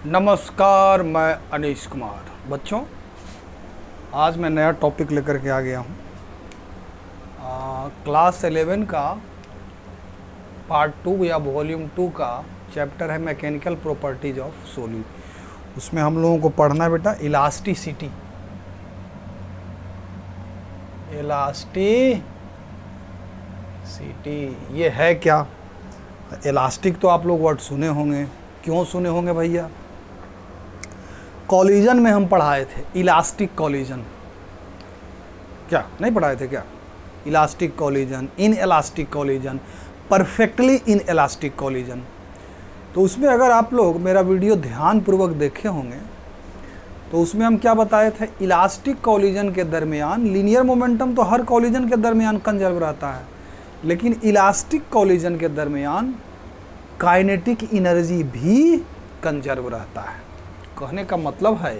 नमस्कार, मैं अनीश कुमार। बच्चों, आज मैं नया टॉपिक लेकर के आ गया हूँ। क्लास 11 का पार्ट 2 या वॉल्यूम 2 का चैप्टर है मैकेनिकल प्रॉपर्टीज ऑफ सॉलिड। उसमें हम लोगों को पढ़ना है बेटा इलास्टिसिटी। ये है क्या? इलास्टिक तो आप लोग वर्ड सुने होंगे। क्यों सुने होंगे भैया? कॉलिजन में हम पढ़ाए थे इलास्टिक कॉलिजन। क्या नहीं पढ़ाए थे क्या? Elastic collision, in elastic collision, perfectly in elastic collision. तो उसमें अगर आप लोग मेरा वीडियो ध्यानपूर्वक देखे होंगे तो उसमें हम क्या बताए थे? इलास्टिक कॉलिजन के दरमियान लीनियर मोमेंटम तो हर कॉलिजन के दरमियान कंजर्व रहता है, लेकिन इलास्टिक कॉलिजन के दरमियान काइनेटिक एनर्जी भी कंजर्व रहता है। कहने का मतलब है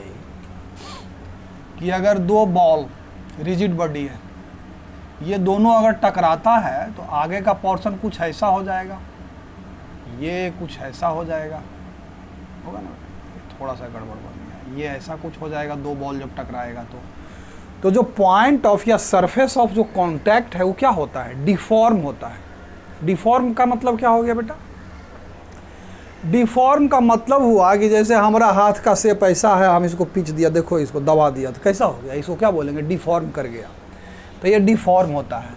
कि अगर दो बॉल रिजिड बॉडी है, ये दोनों अगर टकराता है तो आगे का पोर्शन कुछ ऐसा हो जाएगा, ये कुछ ऐसा हो जाएगा, होगा ना? थोड़ा सा गड़बड़ बन गया, ये ऐसा कुछ हो जाएगा दो बॉल जब टकराएगा तो जो पॉइंट ऑफ या सरफेस ऑफ जो कांटेक्ट है वो क्या होता है? डिफॉर्म होता है। डिफॉर्म का मतलब क्या हो गया बेटा? डिफॉर्म का मतलब हुआ कि जैसे हमारा हाथ का शेप ऐसा है, हम इसको पिच दिया, देखो इसको दबा दिया तो कैसा हो गया? इसको क्या बोलेंगे? डिफॉर्म कर गया। तो ये डिफॉर्म होता है।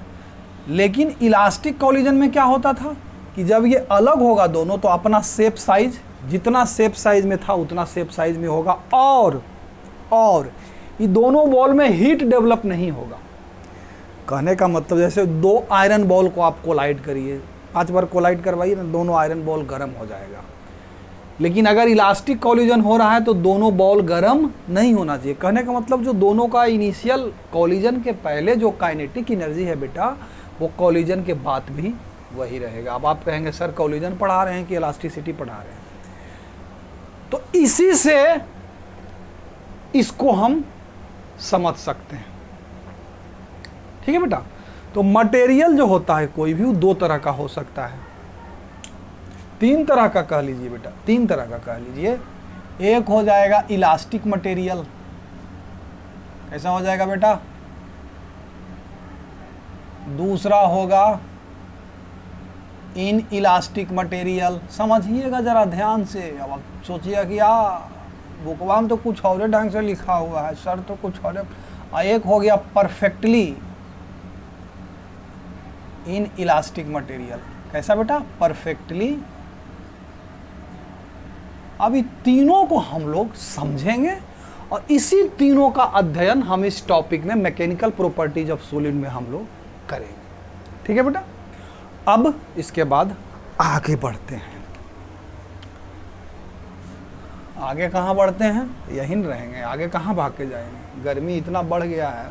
लेकिन इलास्टिक कॉलिजन में क्या होता था कि जब ये अलग होगा दोनों तो अपना शेप साइज, जितना शेप साइज में था उतना शेप साइज में होगा, और ये दोनों बॉल में हीट डेवलप नहीं होगा। कहने का मतलब जैसे दो आयरन बॉल को आप कोलाइड करिए, 5 बार कोलाइड करवाइए ना, दोनों आयरन बॉल गर्म हो जाएगा। लेकिन अगर इलास्टिक कॉलिजन हो रहा है तो दोनों बॉल गर्म नहीं होना चाहिए। कहने का मतलब जो दोनों का इनिशियल कॉलिजन के पहले जो काइनेटिक एनर्जी है बेटा, वो कॉलिजन के बाद भी वही रहेगा। अब आप कहेंगे सर कॉलिजन पढ़ा रहे हैं कि इलास्टिसिटी पढ़ा रहे हैं? तो इसी से इसको हम समझ सकते हैं। ठीक है बेटा? तो मटेरियल जो होता है कोई भी, वो दो तरह का हो सकता है, 3 तरह का कह लीजिए बेटा, 3 तरह का कह लीजिए। एक हो जाएगा इलास्टिक मटेरियल। कैसा हो जाएगा बेटा? दूसरा होगा इन इलास्टिक मटेरियल। समझिएगा जरा ध्यान से। अब आप सोचिए कि बुकवा में तो कुछ और ढंग से लिखा हुआ है, सर तो कुछ और। एक हो गया परफेक्टली इन इलास्टिक मटेरियल। कैसा बेटा? परफेक्टली। अभी तीनों को हम लोग समझेंगे और इसी तीनों का अध्ययन हम इस टॉपिक में मैकेनिकल प्रॉपर्टीज ऑफ सॉलिड में हम लोग करेंगे। ठीक है बेटा? अब इसके बाद आगे बढ़ते हैं। आगे कहाँ बढ़ते हैं? यहीं रहेंगे, आगे कहाँ भाग के जाएंगे? गर्मी इतना बढ़ गया है।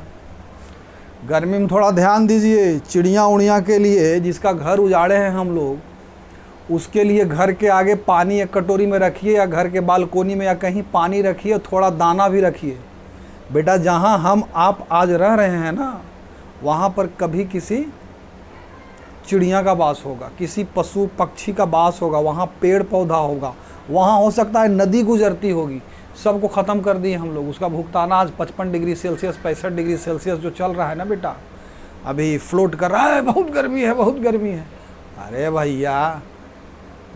गर्मी में थोड़ा ध्यान दीजिए। चिड़िया उड़िया के लिए जिसका घर उजाड़े हैं हम लोग, उसके लिए घर के आगे पानी एक कटोरी में रखिए, या घर के बालकोनी में या कहीं पानी रखिए, थोड़ा दाना भी रखिए। बेटा जहाँ हम आप आज रह रहे हैं ना, वहाँ पर कभी किसी चिड़िया का वास होगा, किसी पशु पक्षी का वास होगा, वहाँ पेड़ पौधा होगा, वहाँ हो सकता है नदी गुजरती होगी। सबको ख़त्म कर दिए हम लोग। उसका भुगतान आज 55 डिग्री सेल्सियस 65 डिग्री सेल्सियस जो चल रहा है ना बेटा, अभी फ्लोट कर रहा है, बहुत गर्मी है, बहुत गर्मी है। अरे भैया,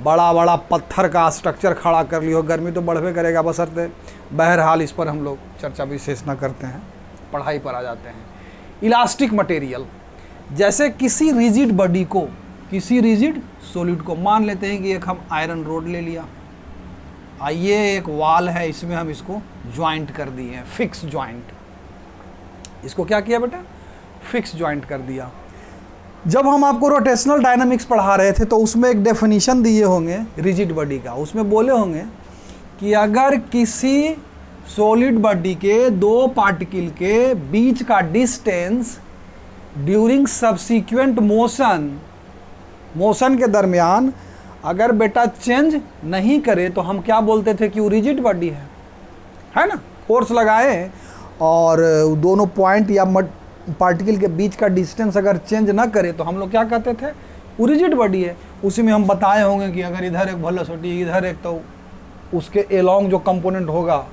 बड़ा बड़ा पत्थर का स्ट्रक्चर खड़ा कर लियो, गर्मी तो बढ़वे करेगा बशर्ते। बहरहाल इस पर हम लोग चर्चा विशेष न करते हैं, पढ़ाई पर आ जाते हैं। इलास्टिक मटेरियल, जैसे किसी रिजिड बॉडी को, किसी रिजिड सॉलिड को, मान लेते हैं कि एक हम आयरन रोड ले लिया, आइए एक वाल है, इसमें हम इसको ज्वाइंट कर दिए हैं, फिक्स ज्वाइंट। इसको क्या किया बेटा? फिक्स ज्वाइंट कर दिया। जब हम आपको रोटेशनल डायनामिक्स पढ़ा रहे थे तो उसमें एक डेफिनेशन दिए होंगे रिजिड बॉडी का। उसमें बोले होंगे कि अगर किसी सॉलिड बॉडी के दो पार्टिकल के बीच का डिस्टेंस ड्यूरिंग सब्सिक्वेंट मोशन के दरमियान अगर बेटा चेंज नहीं करे तो हम क्या बोलते थे कि वो रिजिड बॉडी है ना? फोर्स लगाए और दोनों पॉइंट या पार्टिकल के बीच का डिस्टेंस अगर चेंज ना करे तो हम लोग क्या कहते थे? वो रिजिड बॉडी है। उसी में हम बताए होंगे कि अगर इधर एक वेलोसिटी, इधर एक तो उसके एलोंग जो कंपोनेंट होगा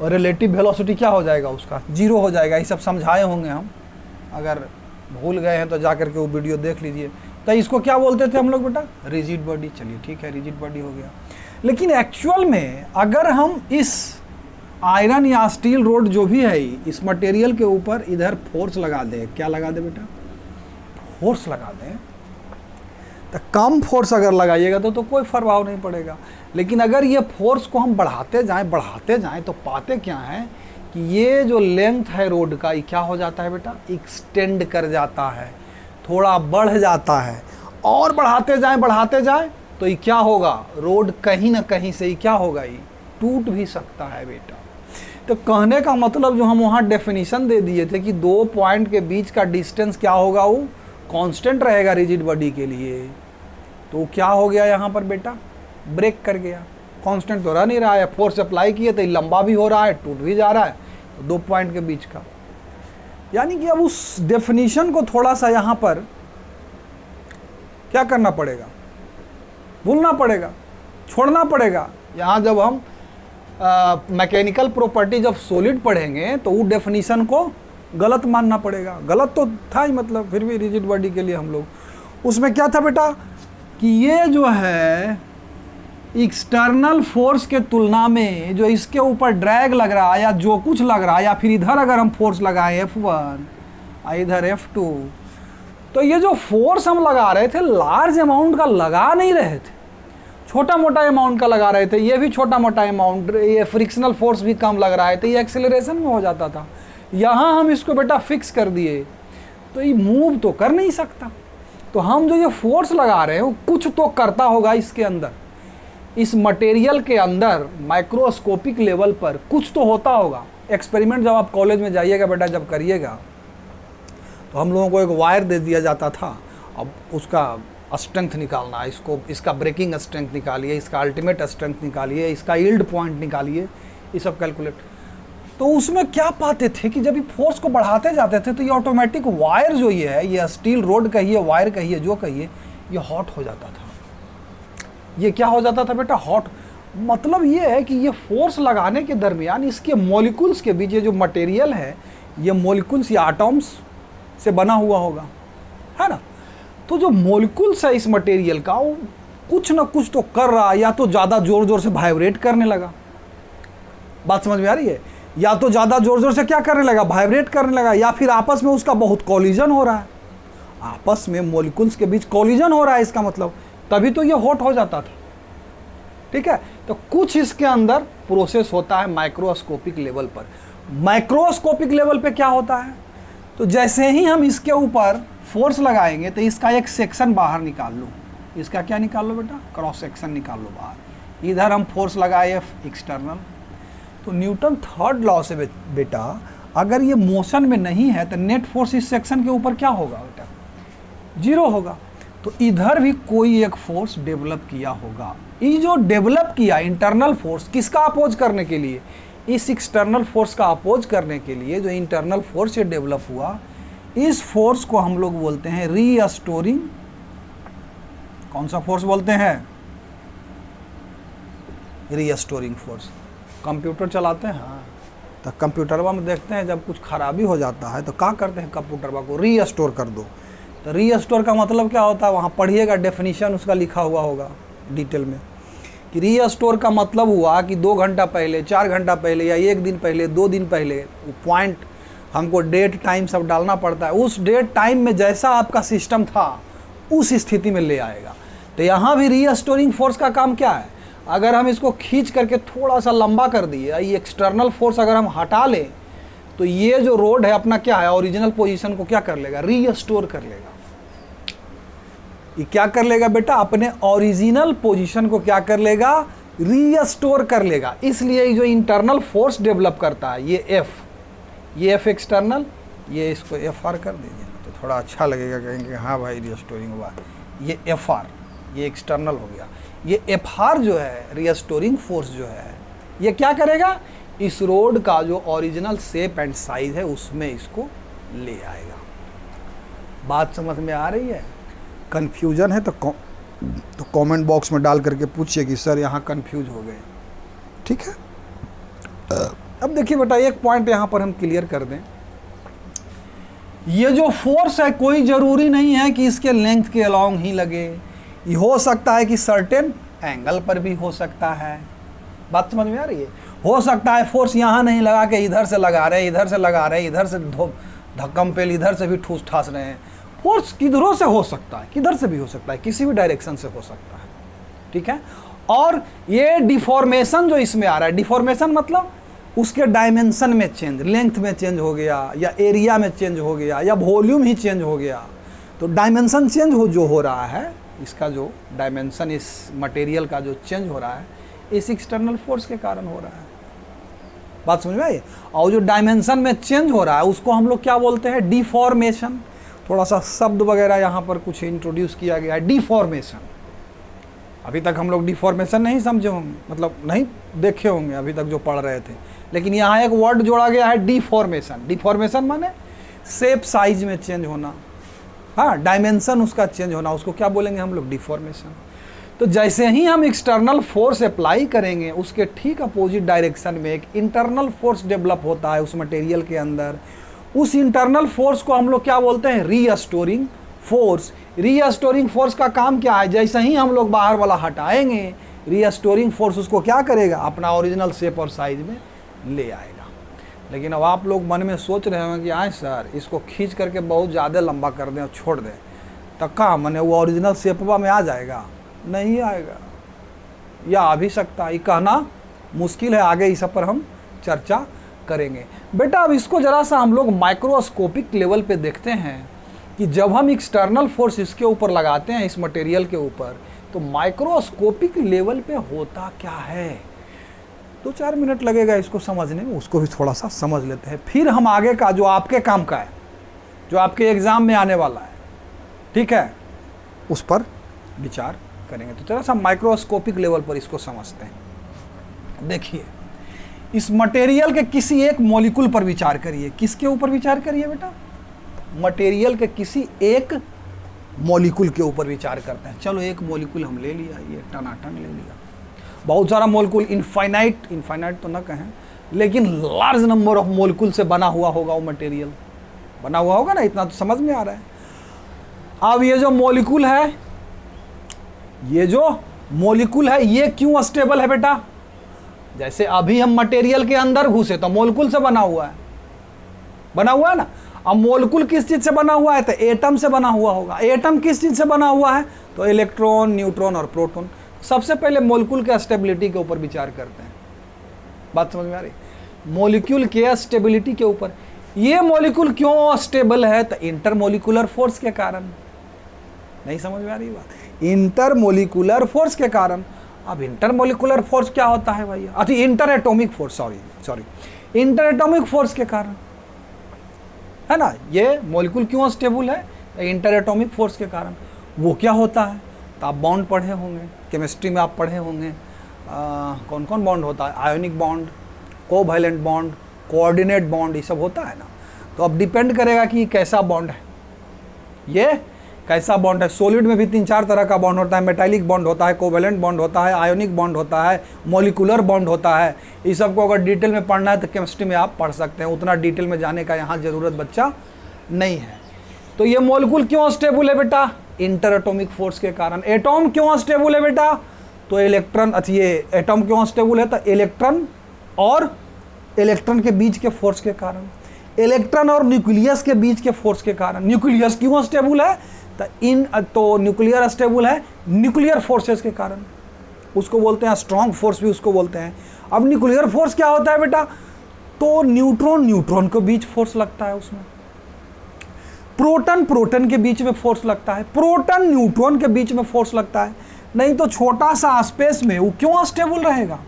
और रिलेटिव वेलोसिटी क्या हो जाएगा, उसका जीरो हो जाएगा। ये सब समझाए होंगे हम, अगर भूल गए हैं तो जा करके वो वीडियो देख लीजिए। तो इसको क्या बोलते थे हम लोग बेटा, रिजिड बॉडी। चलिए ठीक है, रिजिड बॉडी हो गया। लेकिन एक्चुअल में अगर हम इस आयरन या स्टील रोड जो भी है इस मटेरियल के ऊपर इधर फोर्स लगा दें, क्या लगा दें बेटा, फोर्स लगा दें, तो कम फोर्स अगर लगाइएगा तो कोई प्रभाव नहीं पड़ेगा। लेकिन अगर ये फोर्स को हम बढ़ाते जाएं तो पाते क्या है कि ये जो लेंथ है रोड का, ये क्या हो जाता है बेटा, एक्सटेंड कर जाता है, थोड़ा बढ़ जाता है। और बढ़ाते जाएं तो ये क्या होगा, रोड कहीं ना कहीं से ये क्या होगा, ये टूट भी सकता है बेटा। तो कहने का मतलब जो हम वहाँ डेफिनेशन दे दिए थे कि दो पॉइंट के बीच का डिस्टेंस क्या होगा, वो कांस्टेंट रहेगा रिजिड बॉडी के लिए। तो क्या हो गया यहाँ पर बेटा, ब्रेक कर गया, कांस्टेंट तो रह नहीं रहा है। फोर्स अप्लाई किए तो लंबा भी हो रहा है, टूट भी जा रहा है, तो दो पॉइंट के बीच का। यानी कि अब उस डेफिनेशन को थोड़ा सा यहाँ पर क्या करना पड़ेगा, भूलना पड़ेगा, छोड़ना पड़ेगा। यहाँ जब हम मैकेनिकल प्रॉपर्टीज ऑफ सॉलिड पढ़ेंगे तो वो डेफिनेशन को गलत मानना पड़ेगा। गलत तो था ही, मतलब फिर भी रिजिड बॉडी के लिए हम लोग उसमें क्या था बेटा कि ये जो है एक्सटर्नल फोर्स के तुलना में जो इसके ऊपर ड्रैग लग रहा है या जो कुछ लग रहा है, या फिर इधर अगर हम फोर्स लगाएं F1 इधर F2, तो ये जो फोर्स हम लगा रहे थे लार्ज अमाउंट का लगा नहीं रहे थे, छोटा मोटा अमाउंट का लगा रहे थे। ये भी छोटा मोटा अमाउंट, ये फ्रिक्शनल फोर्स भी कम लग रहा है, तो ये एक्सेलरेशन में हो जाता था। यहाँ हम इसको बेटा फिक्स कर दिए तो ये मूव तो कर नहीं सकता। तो हम जो ये फोर्स लगा रहे हैं वो कुछ तो करता होगा इसके अंदर, इस मटेरियल के अंदर माइक्रोस्कोपिक लेवल पर कुछ तो होता होगा। एक्सपेरिमेंट जब आप कॉलेज में जाइएगा बेटा, जब करिएगा तो हम लोगों को एक वायर दे दिया जाता था, अब उसका स्ट्रेंथ निकालना, इसका ब्रेकिंग स्ट्रेंथ निकालिए, इसका अल्टीमेट स्ट्रेंथ निकालिए, इसका यील्ड पॉइंट निकालिए, ये सब कैलकुलेट। तो उसमें क्या पाते थे कि जब ये फोर्स को बढ़ाते जाते थे तो ये ऑटोमेटिक वायर जो ये स्टील रोड कहिए, वायर कहिए, जो कहिए, ये हॉट हो जाता था। ये क्या हो जाता था बेटा, हॉट। मतलब ये है कि ये फोर्स लगाने के दरमियान इसके मॉलिक्यूल्स के बीच, ये जो मटेरियल है ये मॉलिक्यूल्स या एटम्स से बना हुआ होगा, है ना। तो जो मॉलिक्यूल्स है इस मटेरियल का वो कुछ ना कुछ तो कर रहा है, या तो ज़्यादा ज़ोर ज़ोर से वाइब्रेट करने लगा, बात समझ में आ रही है, या तो ज़्यादा ज़ोर ज़ोर से क्या करने लगा, वाइब्रेट करने लगा, या फिर आपस में उसका बहुत कॉलिजन हो रहा है, आपस में मॉलिक्यूल्स के बीच कॉलिजन हो रहा है, इसका मतलब तभी तो ये हॉट हो जाता था। ठीक है, तो कुछ इसके अंदर प्रोसेस होता है माइक्रोस्कोपिक लेवल पर। माइक्रोस्कोपिक लेवल पे क्या होता है, तो जैसे ही हम इसके ऊपर फोर्स लगाएंगे तो इसका एक सेक्शन बाहर निकाल लो, इसका क्या निकाल लो बेटा, क्रॉस सेक्शन निकाल लो बाहर। इधर हम फोर्स लगाए एक्सटर्नल, तो न्यूटन थर्ड लॉ से बेटा अगर ये मोशन में नहीं है तो नेट फोर्स इस सेक्शन के ऊपर क्या होगा बेटा, जीरो होगा। तो इधर भी कोई एक फोर्स डेवलप किया होगा। ये जो डेवलप किया इंटरनल फोर्स किसका अपोज करने के लिए, इस एक्सटर्नल फोर्स का अपोज करने के लिए जो इंटरनल फोर्स ये डेवलप हुआ, इस फोर्स को हम लोग बोलते हैं रीस्टोरिंग। कौन सा फोर्स बोलते हैं, रीस्टोरिंग फोर्स। कंप्यूटर चलाते हैं, हाँ, तो कंप्यूटरवा में देखते हैं जब कुछ खराबी हो जाता है तो क्या करते हैं, कंप्यूटरवा को रीस्टोर कर दो। तो रीस्टोर का मतलब क्या होता है, वहाँ पढ़िएगा डेफिनेशन उसका लिखा हुआ होगा डिटेल में, कि रीस्टोर का मतलब हुआ कि 2 घंटा पहले, 4 घंटा पहले, या 1 दिन पहले, 2 दिन पहले, वो पॉइंट हमको डेट टाइम सब डालना पड़ता है, उस डेट टाइम में जैसा आपका सिस्टम था उस स्थिति में ले आएगा। तो यहाँ भी रीस्टोरिंग फोर्स का काम क्या है, अगर हम इसको खींच करके थोड़ा सा लंबा कर दिए, ये एक्सटर्नल फोर्स अगर हम हटा लें तो ये जो रोड है अपना क्या है, ओरिजिनल पोजीशन को क्या कर लेगा, रीस्टोर कर लेगा। ये क्या कर लेगा बेटा, अपने ओरिजिनल पोजीशन को क्या कर लेगा, रीस्टोर कर लेगा। इसलिए जो इंटरनल फोर्स डेवलप करता है ये एफ एक्सटर्नल, ये इसको एफ आर कर दीजिए तो थोड़ा अच्छा लगेगा, कहेंगे हाँ भाई रीस्टोरिंग हुआ। ये एफ आर, ये एक्सटर्नल हो गया। ये एफ आर जो है रीस्टोरिंग फोर्स जो है, ये क्या करेगा, इस रोड का जो ओरिजिनल शेप एंड साइज है उसमें इसको ले आएगा। बात समझ में आ रही है, कन्फ्यूजन है तो तो कमेंट बॉक्स में डाल करके पूछिए कि सर यहाँ कंफ्यूज हो गए। ठीक है, अब देखिए बेटा एक पॉइंट यहाँ पर हम क्लियर कर दें, ये जो फोर्स है कोई ज़रूरी नहीं है कि इसके लेंथ के अलोंग ही लगे, ये हो सकता है कि सर्टेन एंगल पर भी हो सकता है। बात समझ में आ रही है? हो सकता है फोर्स यहाँ नहीं लगा के इधर से लगा रहे, इधर से लगा रहे, इधर से धक्कम पेल इधर से भी ठूस ठास रहे हैं। फोर्स किधरों से हो सकता है, किधर से भी हो सकता है, किसी भी डायरेक्शन से हो सकता है। ठीक है, और ये डिफॉर्मेशन जो इसमें आ रहा है, डिफॉर्मेशन मतलब उसके डायमेंशन में चेंज, लेंथ में चेंज हो गया, या एरिया में चेंज हो गया, या वॉल्यूम ही चेंज हो गया। तो डायमेंशन चेंज जो हो रहा है, इसका जो डायमेंशन इस मटेरियल का जो चेंज हो रहा है, इस एक्सटर्नल फोर्स के कारण हो रहा है। बात समझ में आई? और जो डायमेंशन में चेंज हो रहा है उसको हम लोग क्या बोलते हैं? डिफॉर्मेशन। थोड़ा सा शब्द वगैरह यहाँ पर कुछ इंट्रोड्यूस किया गया है, डिफॉर्मेशन। अभी तक हम लोग डिफॉर्मेशन नहीं समझे होंगे, मतलब नहीं देखे होंगे अभी तक जो पढ़ रहे थे, लेकिन यहाँ एक वर्ड जोड़ा गया है डिफॉर्मेशन। डिफॉर्मेशन माने शेप साइज में चेंज होना, हाँ, डायमेंशन उसका चेंज होना, उसको क्या बोलेंगे हम लोग? डिफॉर्मेशन। तो जैसे ही हम एक्सटर्नल फोर्स अप्लाई करेंगे उसके ठीक अपोजिट डायरेक्शन में एक इंटरनल फोर्स डेवलप होता है उस मटेरियल के अंदर। उस इंटरनल फोर्स को हम लोग क्या बोलते हैं? रीअस्टोरिंग फोर्स। रीअस्टोरिंग फोर्स का काम क्या है? जैसे ही हम लोग बाहर वाला हटाएंगे, रीअस्टोरिंग फोर्स उसको क्या करेगा? अपना ओरिजिनल शेप और साइज में ले आएगा। लेकिन अब आप लोग मन में सोच रहे होंगे कि आए सर इसको खींच करके बहुत ज़्यादा लंबा कर दें और छोड़ दें, तब कहाँ मैंने वो ओरिजिनल शेपवा में आ जाएगा? नहीं आएगा, या आ भी सकता है, ये कहना मुश्किल है। आगे इस पर हम चर्चा करेंगे। बेटा अब इसको ज़रा सा हम लोग माइक्रोस्कोपिक लेवल पे देखते हैं कि जब हम एक्सटर्नल फोर्स इसके ऊपर लगाते हैं, इस मटेरियल के ऊपर, तो माइक्रोस्कोपिक लेवल पे होता क्या है। 2-4 मिनट लगेगा इसको समझने में, उसको भी थोड़ा सा समझ लेते हैं, फिर हम आगे का जो आपके काम का है, जो आपके एग्ज़ाम में आने वाला है, ठीक है, उस पर विचार करेंगे। तो थोड़ा सा माइक्रोस्कोपिक लेवल पर इसको समझते हैं। देखिए इस मटेरियल के किसी एक मॉलिक्यूल पर विचार करिए। किसके ऊपर विचार करिए बेटा? मटेरियल के किसी एक मॉलिक्यूल के ऊपर विचार करते हैं। चलो एक मॉलिक्यूल हम ले लिया, ये टनाटन ले लिया। बहुत सारा मॉलिक्यूल, इनफाइनाइट तो ना कहें, लेकिन लार्ज नंबर ऑफ मॉलिक्यूल से बना हुआ होगा वो मटेरियल, बना हुआ होगा ना, इतना तो समझ में आ रहा है। अब ये जो मॉलिक्यूल है, ये क्यों स्टेबल है बेटा? जैसे अभी हम मटेरियल के अंदर घुसे तो मॉलिक्यूल से बना हुआ है ना। अब मॉलिक्यूल किस चीज से बना हुआ है? तो एटम से बना हुआ होगा। एटम किस चीज से बना हुआ है? तो इलेक्ट्रॉन, न्यूट्रॉन और प्रोटॉन। सबसे पहले मॉलिक्यूल के स्टेबिलिटी के ऊपर विचार करते हैं। बात समझ में आ रही? मॉलिक्यूल के स्टेबिलिटी के ऊपर। ये मॉलिक्यूल क्यों स्टेबल है? तो इंटरमॉलिक्यूलर फोर्स के कारण। नहीं समझ में आ रही बात? इंटरमॉलिक्यूलर फोर्स के कारण। अब इंटरमॉलिक्यूलर फोर्स क्या होता है भैया? अच्छा, inter atomic force, sorry, inter atomic force के कारण, है ना। ये मॉलिक्यूल क्यों स्टेबल है? इंटर एटॉमिक फोर्स के कारण। वो क्या होता है? तो आप बॉन्ड पढ़े होंगे, केमिस्ट्री में आप पढ़े होंगे, कौन कौन बॉन्ड होता है? Ionic bond, covalent bond, coordinate bond, ये सब होता है ना। तो अब डिपेंड करेगा कि कैसा बॉन्ड है, ये कैसा बॉन्ड है। सॉलिड में भी 3-4 तरह का बॉन्ड होता है। मेटालिक बॉन्ड होता है, कोवैलेंट बॉन्ड होता है, आयोनिक बॉन्ड होता है, मॉलिक्यूलर बॉन्ड होता है। इस सबको अगर डिटेल में पढ़ना है तो केमिस्ट्री में आप पढ़ सकते हैं, उतना डिटेल में जाने का यहाँ ज़रूरत बच्चा नहीं है। तो ये मॉलिक्यूल क्यों स्टेबल है बेटा? इंटर एटॉमिक फोर्स के कारण। एटॉम क्यों स्टेबल है बेटा? तो इलेक्ट्रॉन, अच्छा ये एटॉम क्यों स्टेबल है? तो इलेक्ट्रॉन और इलेक्ट्रॉन के बीच के फोर्स के कारण, इलेक्ट्रॉन और न्यूक्लियस के बीच के फोर्स के कारण। न्यूक्लियस क्यों स्टेबल है? तो न्यूक्लियर स्टेबल है न्यूक्लियर फोर्सेस के कारण, उसको बोलते हैं स्ट्रॉन्ग फोर्स भी उसको बोलते हैं। अब न्यूक्लियर फोर्स क्या होता है बेटा? तो न्यूट्रॉन के बीच फोर्स लगता है, उसमें प्रोटॉन के बीच में फोर्स लगता है, प्रोटॉन न्यूट्रॉन के बीच में फोर्स लगता है। नहीं तो छोटा सा स्पेस में वो क्यों स्टेबल रहेगा?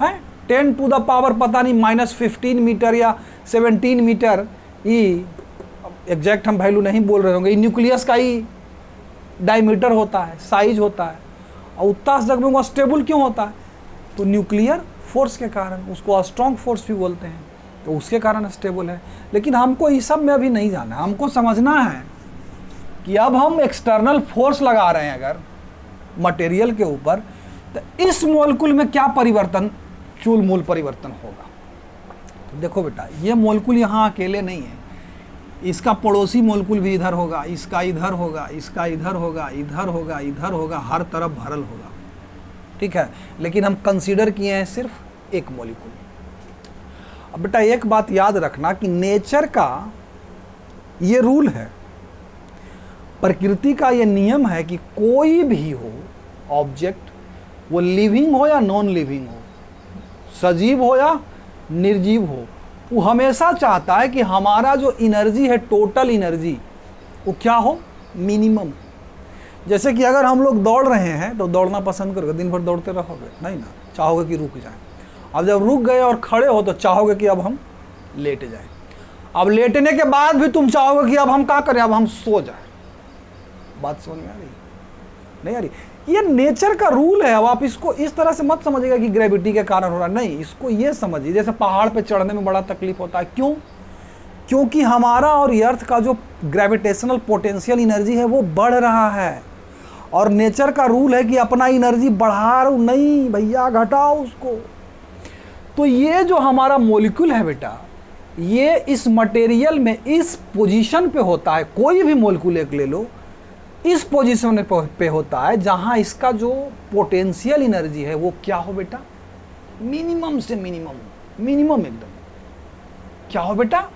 है 10 टू द पावर पता नहीं -15 मीटर या 17 मीटर, ये एग्जैक्ट हम वैल्यू नहीं बोल रहे होंगे, न्यूक्लियस का ही डायमीटर होता है, साइज होता है। और उतना जगह में वो स्टेबल क्यों होता है? तो न्यूक्लियर फोर्स के कारण, उसको स्ट्रॉन्ग फोर्स भी बोलते हैं, तो उसके कारण स्टेबल है। लेकिन हमको इस सब में अभी नहीं जाना है, हमको समझना है कि अब हम एक्सटर्नल फोर्स लगा रहे हैं अगर मटेरियल के ऊपर, तो इस मॉलिक्यूल में क्या परिवर्तन, चूल-मूल परिवर्तन होगा। तो देखो बेटा, ये मॉलिक्यूल यहाँ अकेले नहीं है, इसका पड़ोसी मॉलिक्यूल भी इधर होगा, इसका इधर होगा, इसका इधर होगा, इधर होगा, इधर होगा, हर तरफ भरल होगा, ठीक है। लेकिन हम कंसीडर किए हैं सिर्फ एक मॉलिक्यूल। अब बेटा एक बात याद रखना कि नेचर का ये रूल है, प्रकृति का ये नियम है कि कोई भी हो ऑब्जेक्ट, वो लिविंग हो या नॉन लिविंग हो, सजीव हो या निर्जीव हो, वो हमेशा चाहता है कि हमारा जो एनर्जी है, टोटल एनर्जी, वो क्या हो, मिनिमम। जैसे कि अगर हम लोग दौड़ रहे हैं तो दौड़ना पसंद करोगे, दिन भर दौड़ते रहोगे, नहीं ना, चाहोगे कि रुक जाए। अब जब रुक गए और खड़े हो तो चाहोगे कि अब हम लेट जाएं। अब लेटने के बाद भी तुम चाहोगे कि अब हम क्या करें, अब हम सो जाएं। बात समझ में आ रही, नहीं आ रही? ये नेचर का रूल है। अब आप इसको इस तरह से मत समझिएगा कि ग्रेविटी के कारण हो रहा है, नहीं, इसको ये समझिए जैसे पहाड़ पे चढ़ने में बड़ा तकलीफ होता है। क्यों? क्योंकि हमारा और अर्थ का जो ग्रेविटेशनल पोटेंशियल एनर्जी है वो बढ़ रहा है, और नेचर का रूल है कि अपना एनर्जी बढ़ाओ नहीं भैया, घटाओ उसको। तो ये जो हमारा मॉलिक्यूल है बेटा, ये इस मटेरियल में इस पोजीशन पे होता है, कोई भी मॉलिक्यूल एक ले लो, इस पोजीशन पे होता है जहां इसका जो पोटेंशियल एनर्जी है वो क्या हो बेटा, मिनिमम से मिनिमम, मिनिमम एकदम क्या हो बेटा,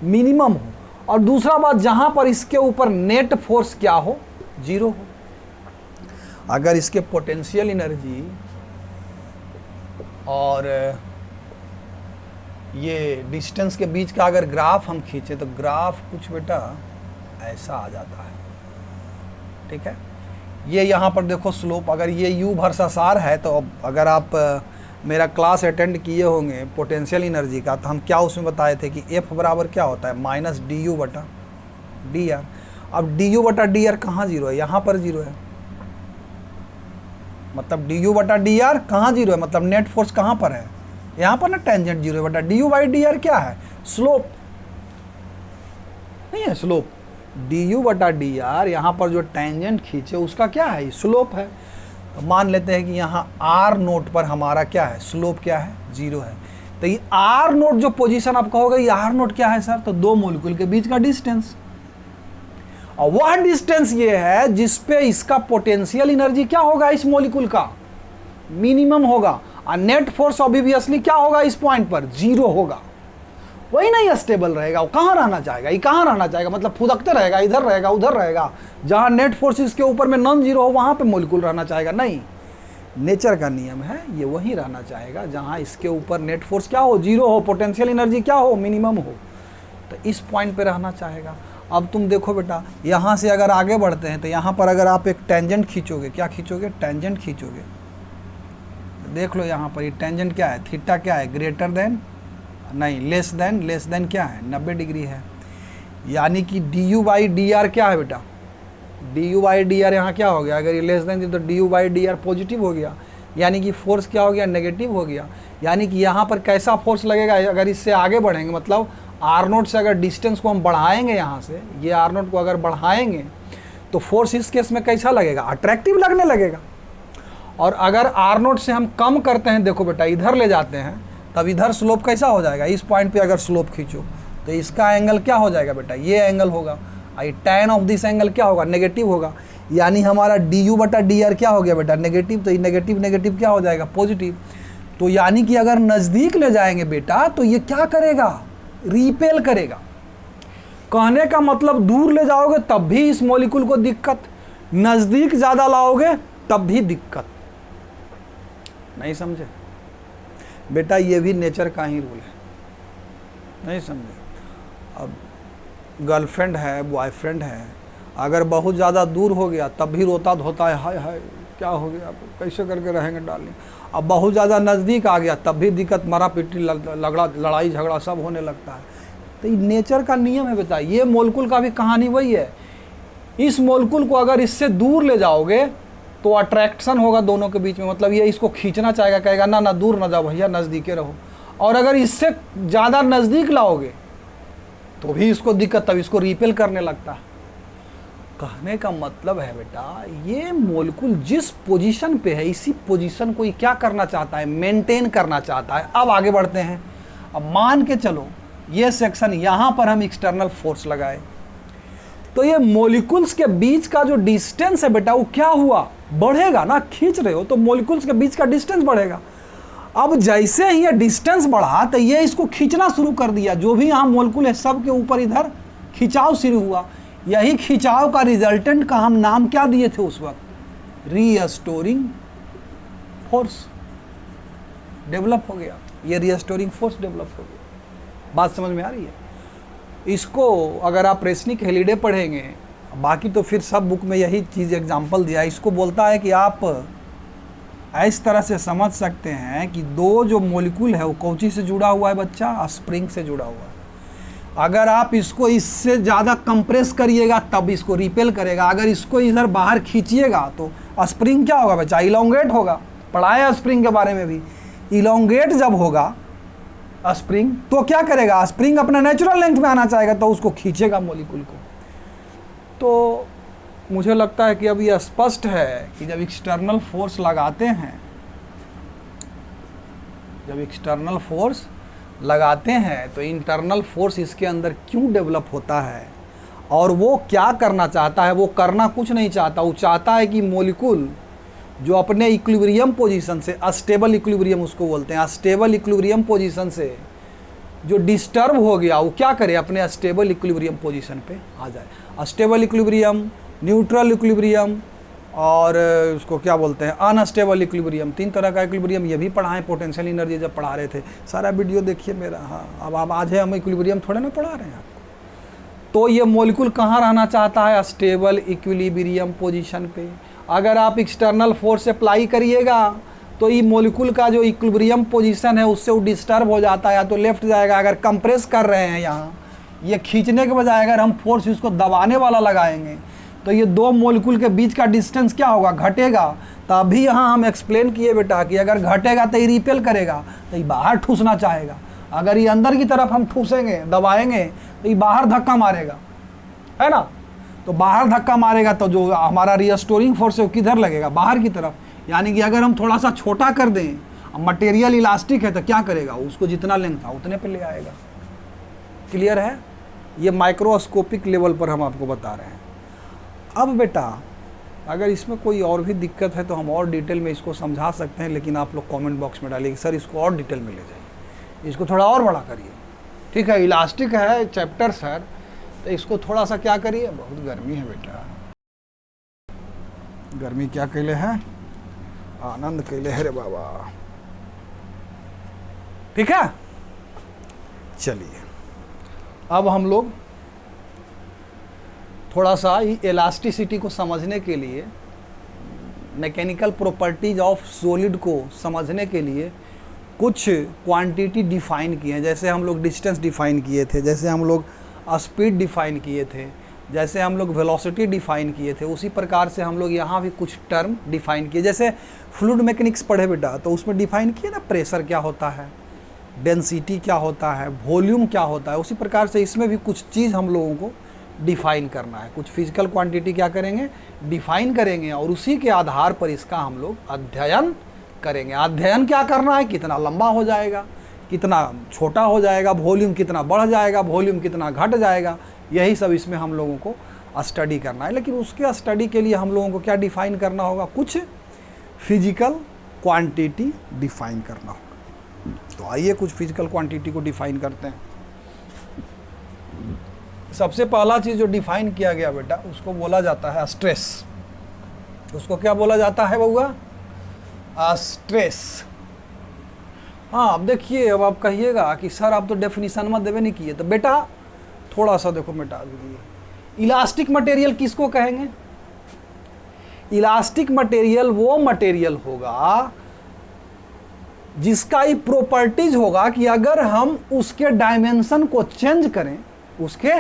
मिनिमम हो। और दूसरा बात, जहां पर इसके ऊपर नेट फोर्स क्या हो, जीरो हो। अगर इसके पोटेंशियल एनर्जी और ये डिस्टेंस के बीच का अगर ग्राफ हम खींचे तो ग्राफ कुछ बेटा ऐसा आ जाता है, ठीक है। ये यहाँ पर देखो स्लोप, अगर ये u वर्सेस r है तो अगर आप मेरा क्लास अटेंड किए होंगे पोटेंशियल एनर्जी का, तो हम क्या उसमें बताए थे कि F बराबर क्या होता है, माइनस du बटा dr। अब du बटा dr कहाँ जीरो है, यहाँ पर जीरो है, मतलब du बटा dr कहाँ जीरो है, मतलब नेट फोर्स कहाँ पर है, यहाँ पर ना, टेंजेंट जीरो है। बटा du बाई dr क्या है, स्लोप, नहीं है स्लोप, du बटा dr यहाँ पर जो टेंजेंट खींचे उसका क्या है, स्लोप है। तो मान लेते हैं कि यहाँ r नोट पर हमारा क्या है, स्लोप क्या है, जीरो है। तो ये r नोट जो पोजीशन आप कहोगे, ये r नोट क्या है सर, तो दो मॉलिक्यूल के बीच का डिस्टेंस, और वह डिस्टेंस ये है जिसपे इसका पोटेंशियल एनर्जी क्या होगा, इस मॉलिक्यूल का मिनिमम होगा, और नेट फोर्स ऑब्वियसली क्या होगा, इस पॉइंट पर जीरो होगा। वही नहीं स्टेबल रहेगा, वो कहाँ रहना चाहेगा, ये कहाँ रहना चाहेगा, मतलब फुदकते रहेगा, इधर रहेगा उधर रहेगा, जहाँ नेट फोर्स इसके ऊपर में नॉन जीरो हो वहाँ पे मॉलिक्यूल रहना चाहेगा, नहीं। नेचर का नियम है, ये वही रहना चाहेगा जहाँ इसके ऊपर नेट फोर्स क्या हो, जीरो हो, पोटेंशियल एनर्जी क्या हो, मिनिमम हो, तो इस पॉइंट पे रहना चाहेगा। अब तुम देखो बेटा, यहाँ से अगर आगे बढ़ते हैं तो यहाँ पर अगर आप एक टेंजेंट खींचोगे, क्या खींचोगे, टेंजेंट खींचोगे, देख लो यहाँ पर ये टेंजेंट क्या है, थीटा क्या है, ग्रेटर देन, नहीं लेस देन क्या है, 90 डिग्री है। यानी कि du बाई डी आर क्या है बेटा, du बाई डी आर यहाँ क्या हो गया, अगर ये लेस देन तो du by D R positive हो गया, यानी कि फोर्स क्या हो गया, नेगेटिव हो गया। यानी कि यहाँ पर कैसा फोर्स लगेगा, अगर इससे आगे बढ़ेंगे, मतलब आर नोट से अगर डिस्टेंस को हम बढ़ाएंगे, यहाँ से ये आर नोट को अगर बढ़ाएंगे तो फोर्स इस केस में कैसा लगेगा, अट्रैक्टिव लगने लगेगा। और अगर आर नोट से हम कम करते हैं, देखो बेटा इधर ले जाते हैं, तब इधर स्लोप कैसा हो जाएगा, इस पॉइंट पे अगर स्लोप खींचो तो इसका एंगल क्या हो जाएगा बेटा, ये एंगल होगा, आई tan ऑफ दिस एंगल क्या होगा, नेगेटिव होगा। यानी हमारा du बटा डी आर क्या हो गया बेटा, नेगेटिव, तो ये नेगेटिव नेगेटिव क्या हो जाएगा, पॉजिटिव। तो यानी कि अगर नज़दीक ले जाएंगे बेटा तो ये क्या करेगा, रिपेल करेगा। कहने का मतलब दूर ले जाओगे तब भी इस मॉलिक्यूल को दिक्कत, नज़दीक ज़्यादा लाओगे तब भी दिक्कत, नहीं समझे बेटा, ये भी नेचर का ही रूल है, नहीं समझे। अब गर्लफ्रेंड है, बॉयफ्रेंड है, अगर बहुत ज़्यादा दूर हो गया तब भी रोता धोता है, हाय हाय क्या हो गया, कैसे करके रहेंगे डार्लिंग। अब बहुत ज़्यादा नज़दीक आ गया तब भी दिक्कत, मारा पीटी लड़ाई झगड़ा सब होने लगता है। तो ये नेचर का नियम है बेटा। ये मॉलिक्यूल का भी कहानी वही है, इस मॉलिक्यूल को अगर इससे दूर ले जाओगे तो अट्रैक्शन होगा दोनों के बीच में, मतलब ये इसको खींचना चाहेगा, कहेगा ना ना दूर ना जाओ भैया, नज़दीके रहो। और अगर इससे ज़्यादा नज़दीक लाओगे तो भी इसको दिक्कत, तब इसको रिपेल करने लगता है। कहने का मतलब है बेटा, ये मोलिकुल जिस पोजीशन पे है इसी पोजीशन को ये क्या करना चाहता है, मेंटेन करना चाहता है। अब आगे बढ़ते हैं। अब मान के चलो ये सेक्शन यहाँ पर हम एक्सटर्नल फोर्स लगाए, तो ये मोलिकुल्स के बीच का जो डिस्टेंस है बेटा वो क्या हुआ, बढ़ेगा ना। खींच रहे हो तो मोलिकुल्स के बीच का डिस्टेंस बढ़ेगा। अब जैसे ही ये डिस्टेंस बढ़ा तो ये इसको खींचना शुरू कर दिया, जो भी यहाँ मोलिकुल है सब के ऊपर इधर खिंचाव शुरू हुआ। यही खिंचाव का रिजल्टेंट का हम नाम क्या दिए थे उस वक्त, रीस्टोरिंग फोर्स डेवलप हो गया। ये रीस्टोरिंग फोर्स डेवलप हो गया। बात समझ में आ रही है? इसको अगर आप रेसनिक हेलिडे पढ़ेंगे, बाकी तो फिर सब बुक में यही चीज़ एग्जाम्पल दिया है। इसको बोलता है कि आप इस तरह से समझ सकते हैं कि दो जो मोलिकुल है वो कौची से जुड़ा हुआ है बच्चा, स्प्रिंग से जुड़ा हुआ है। अगर आप इसको इससे ज़्यादा कंप्रेस करिएगा तब इसको रिपेल करेगा, अगर इसको इधर बाहर खींचिएगा तो स्प्रिंग क्या होगा बच्चा, इलोंगेट होगा। पढ़ाया स्प्रिंग के बारे में भी। इलोंगेट जब होगा स्प्रिंग तो क्या करेगा, स्प्रिंग अपना नेचुरल लेंथ में आना चाहेगा तो उसको खींचेगा मोलिकुल को। तो मुझे लगता है कि अब यह स्पष्ट है कि जब एक्सटर्नल फोर्स लगाते हैं, जब एक्सटर्नल फोर्स लगाते हैं तो इंटरनल फोर्स इसके अंदर क्यों डेवलप होता है और वो क्या करना चाहता है। वो करना कुछ नहीं चाहता, वो चाहता है कि मोलिकुल जो अपने इक्विलिब्रियम पोजीशन से, अस्टेबल इक्विलिब्रियम उसको बोलते हैं, अस्टेबल इक्विलिब्रियम पोजीशन से जो डिस्टर्ब हो गया वो क्या करे, अपने अस्टेबल इक्विलिब्रियम पोजीशन पे आ जाए। अस्टेबल इक्विलिब्रियम, न्यूट्रल इक्विलिब्रियम और उसको क्या बोलते हैं, अनस्टेबल इक्विलिब्रियम। 3 तरह का इक्विलिब्रियम ये भी पढ़ाएं पोटेंशियल एनर्जी जब पढ़ा रहे थे। सारा वीडियो देखिए मेरा। हाँ, अब आप आज है हम इक्विलिब्रियम थोड़े ना पढ़ा रहे हैं आपको। तो ये मोलिकुल कहाँ रहना चाहता है, स्टेबल इक्विलिब्रियम पोजीशन पे। अगर आप एक्सटर्नल फोर्स अप्लाई करिएगा तो ये मोलिकुल का जो इक्विलिब्रियम पोजीशन है उससे वो डिस्टर्ब हो जाता है, या तो लेफ्ट जाएगा। अगर कंप्रेस कर रहे हैं यहाँ, ये खींचने के बजाय अगर हम फोर्स इसको दबाने वाला लगाएंगे तो ये दो मोलिकुल के बीच का डिस्टेंस क्या होगा, घटेगा। तभी यहाँ हम एक्सप्लेन किए बेटा कि अगर घटेगा तो ये रिपेल करेगा, तो ये बाहर ठूसना चाहेगा। अगर ये अंदर की तरफ हम ठूसेंगे, दबाएंगे, तो ये बाहर धक्का मारेगा, है ना। तो बाहर धक्का मारेगा तो जो हमारा रीस्टोरिंग फोर्स है वो किधर लगेगा, बाहर की तरफ। यानी कि अगर हम थोड़ा सा छोटा कर दें, मटेरियल इलास्टिक है तो क्या करेगा, उसको जितना लेंथ था उतने पे ले आएगा। क्लियर है? ये माइक्रोस्कोपिक लेवल पर हम आपको बता रहे हैं। अब बेटा अगर इसमें कोई और भी दिक्कत है तो हम और डिटेल में इसको समझा सकते हैं, लेकिन आप लोग कमेंट बॉक्स में डालिए सर इसको और डिटेल में ले जाइए, इसको थोड़ा और बड़ा करिए। ठीक है, इलास्टिक है चैप्टर सर, तो इसको थोड़ा सा क्या करिए। बहुत गर्मी है बेटा, गर्मी क्या कैले है, आनंद कैले है रे बाबा। ठीक है, चलिए अब हम लोग थोड़ा सा इलास्टिसिटी को समझने के लिए, मैकेनिकल प्रॉपर्टीज ऑफ सॉलिड को समझने के लिए कुछ क्वांटिटी डिफाइन किए हैं। जैसे हम लोग डिस्टेंस डिफाइन किए थे, जैसे हम लोग स्पीड डिफाइन किए थे, जैसे हम लोग वेलोसिटी डिफाइन किए थे, उसी प्रकार से हम लोग यहाँ भी कुछ टर्म डिफाइन किए। जैसे फ्लूइड मैकेनिक्स पढ़े बेटा तो उसमें डिफाइन किए ना, प्रेशर क्या होता है, डेंसिटी क्या होता है, वॉल्यूम क्या होता है। उसी प्रकार से इसमें भी कुछ चीज़ हम लोगों को डिफाइन करना है। कुछ फिजिकल क्वांटिटी क्या करेंगे, डिफाइन करेंगे, और उसी के आधार पर इसका हम लोग अध्ययन करेंगे। अध्ययन क्या करना है, कितना लंबा हो जाएगा, कितना छोटा हो जाएगा, वॉल्यूम कितना बढ़ जाएगा, वॉल्यूम कितना घट जाएगा, यही सब इसमें हम लोगों को स्टडी करना है। लेकिन उसके स्टडी के लिए हम लोगों को क्या डिफाइन करना होगा, कुछ फिजिकल क्वांटिटी डिफाइन करना होगा। तो आइए कुछ फिजिकल क्वांटिटी को डिफाइन करते हैं। सबसे पहला चीज़ जो डिफाइन किया गया बेटा उसको बोला जाता है स्ट्रेस। उसको क्या बोला जाता है बउआ, स्ट्रेस। हाँ, अब देखिए, अब आप कहिएगा कि सर आप तो डेफिनेशन में देवे नहीं किए, तो बेटा थोड़ा सा देखो बेटा, इलास्टिक मटेरियल किसको कहेंगे। इलास्टिक मटेरियल वो मटेरियल होगा जिसका ये प्रॉपर्टीज होगा कि अगर हम उसके डायमेंशन को चेंज करें, उसके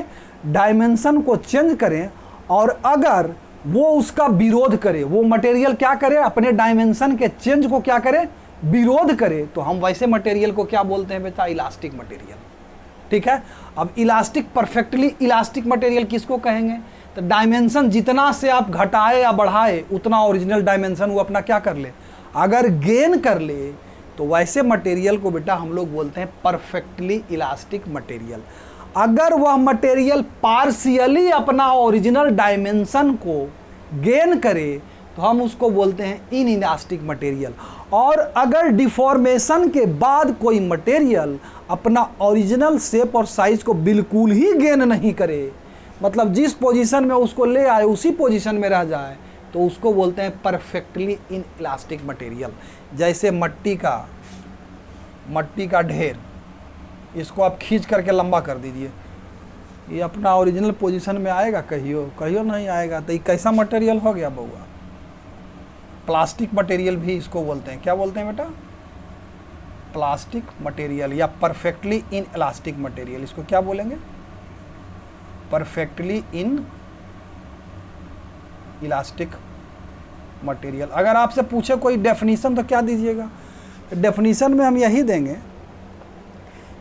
डायमेंशन को चेंज करें, और अगर वो उसका विरोध करे, वो मटेरियल क्या करे, अपने डायमेंशन के चेंज को क्या करे, विरोध करे, तो हम वैसे मटेरियल को क्या बोलते हैं बेटा, इलास्टिक मटेरियल। ठीक है, अब इलास्टिक, परफेक्टली इलास्टिक मटेरियल किसको कहेंगे, तो डायमेंशन जितना से आप घटाए या बढ़ाए उतना ओरिजिनल डायमेंशन वो अपना क्या कर ले, अगर गेन कर ले, तो वैसे मटेरियल को बेटा हम लोग बोलते हैं परफेक्टली इलास्टिक मटेरियल। अगर वह मटेरियल पार्शियली अपना ओरिजिनल डायमेंशन को गेन करे तो हम उसको बोलते हैं इन इलास्टिक मटेरियल। और अगर डिफॉर्मेशन के बाद कोई मटेरियल अपना ओरिजिनल शेप और साइज को बिल्कुल ही गेन नहीं करे, मतलब जिस पोजीशन में उसको ले आए उसी पोजीशन में रह जाए, तो उसको बोलते हैं परफेक्टली इन इलास्टिक मटेरियल। जैसे मट्टी का ढेर, इसको आप खींच करके लंबा कर दीजिए, ये अपना ओरिजिनल पोजीशन में आएगा? कहियो नहीं आएगा। तो ये कैसा मटेरियल हो गया बउआ? प्लास्टिक मटेरियल भी इसको बोलते हैं। क्या बोलते हैं बेटा? प्लास्टिक मटेरियल या परफेक्टली इन इलास्टिक मटेरियल। इसको क्या बोलेंगे? Perfectly in elastic material. अगर आपसे पूछे कोई डेफिनेशन तो क्या दीजिएगा? डेफिनेशन में हम यही देंगे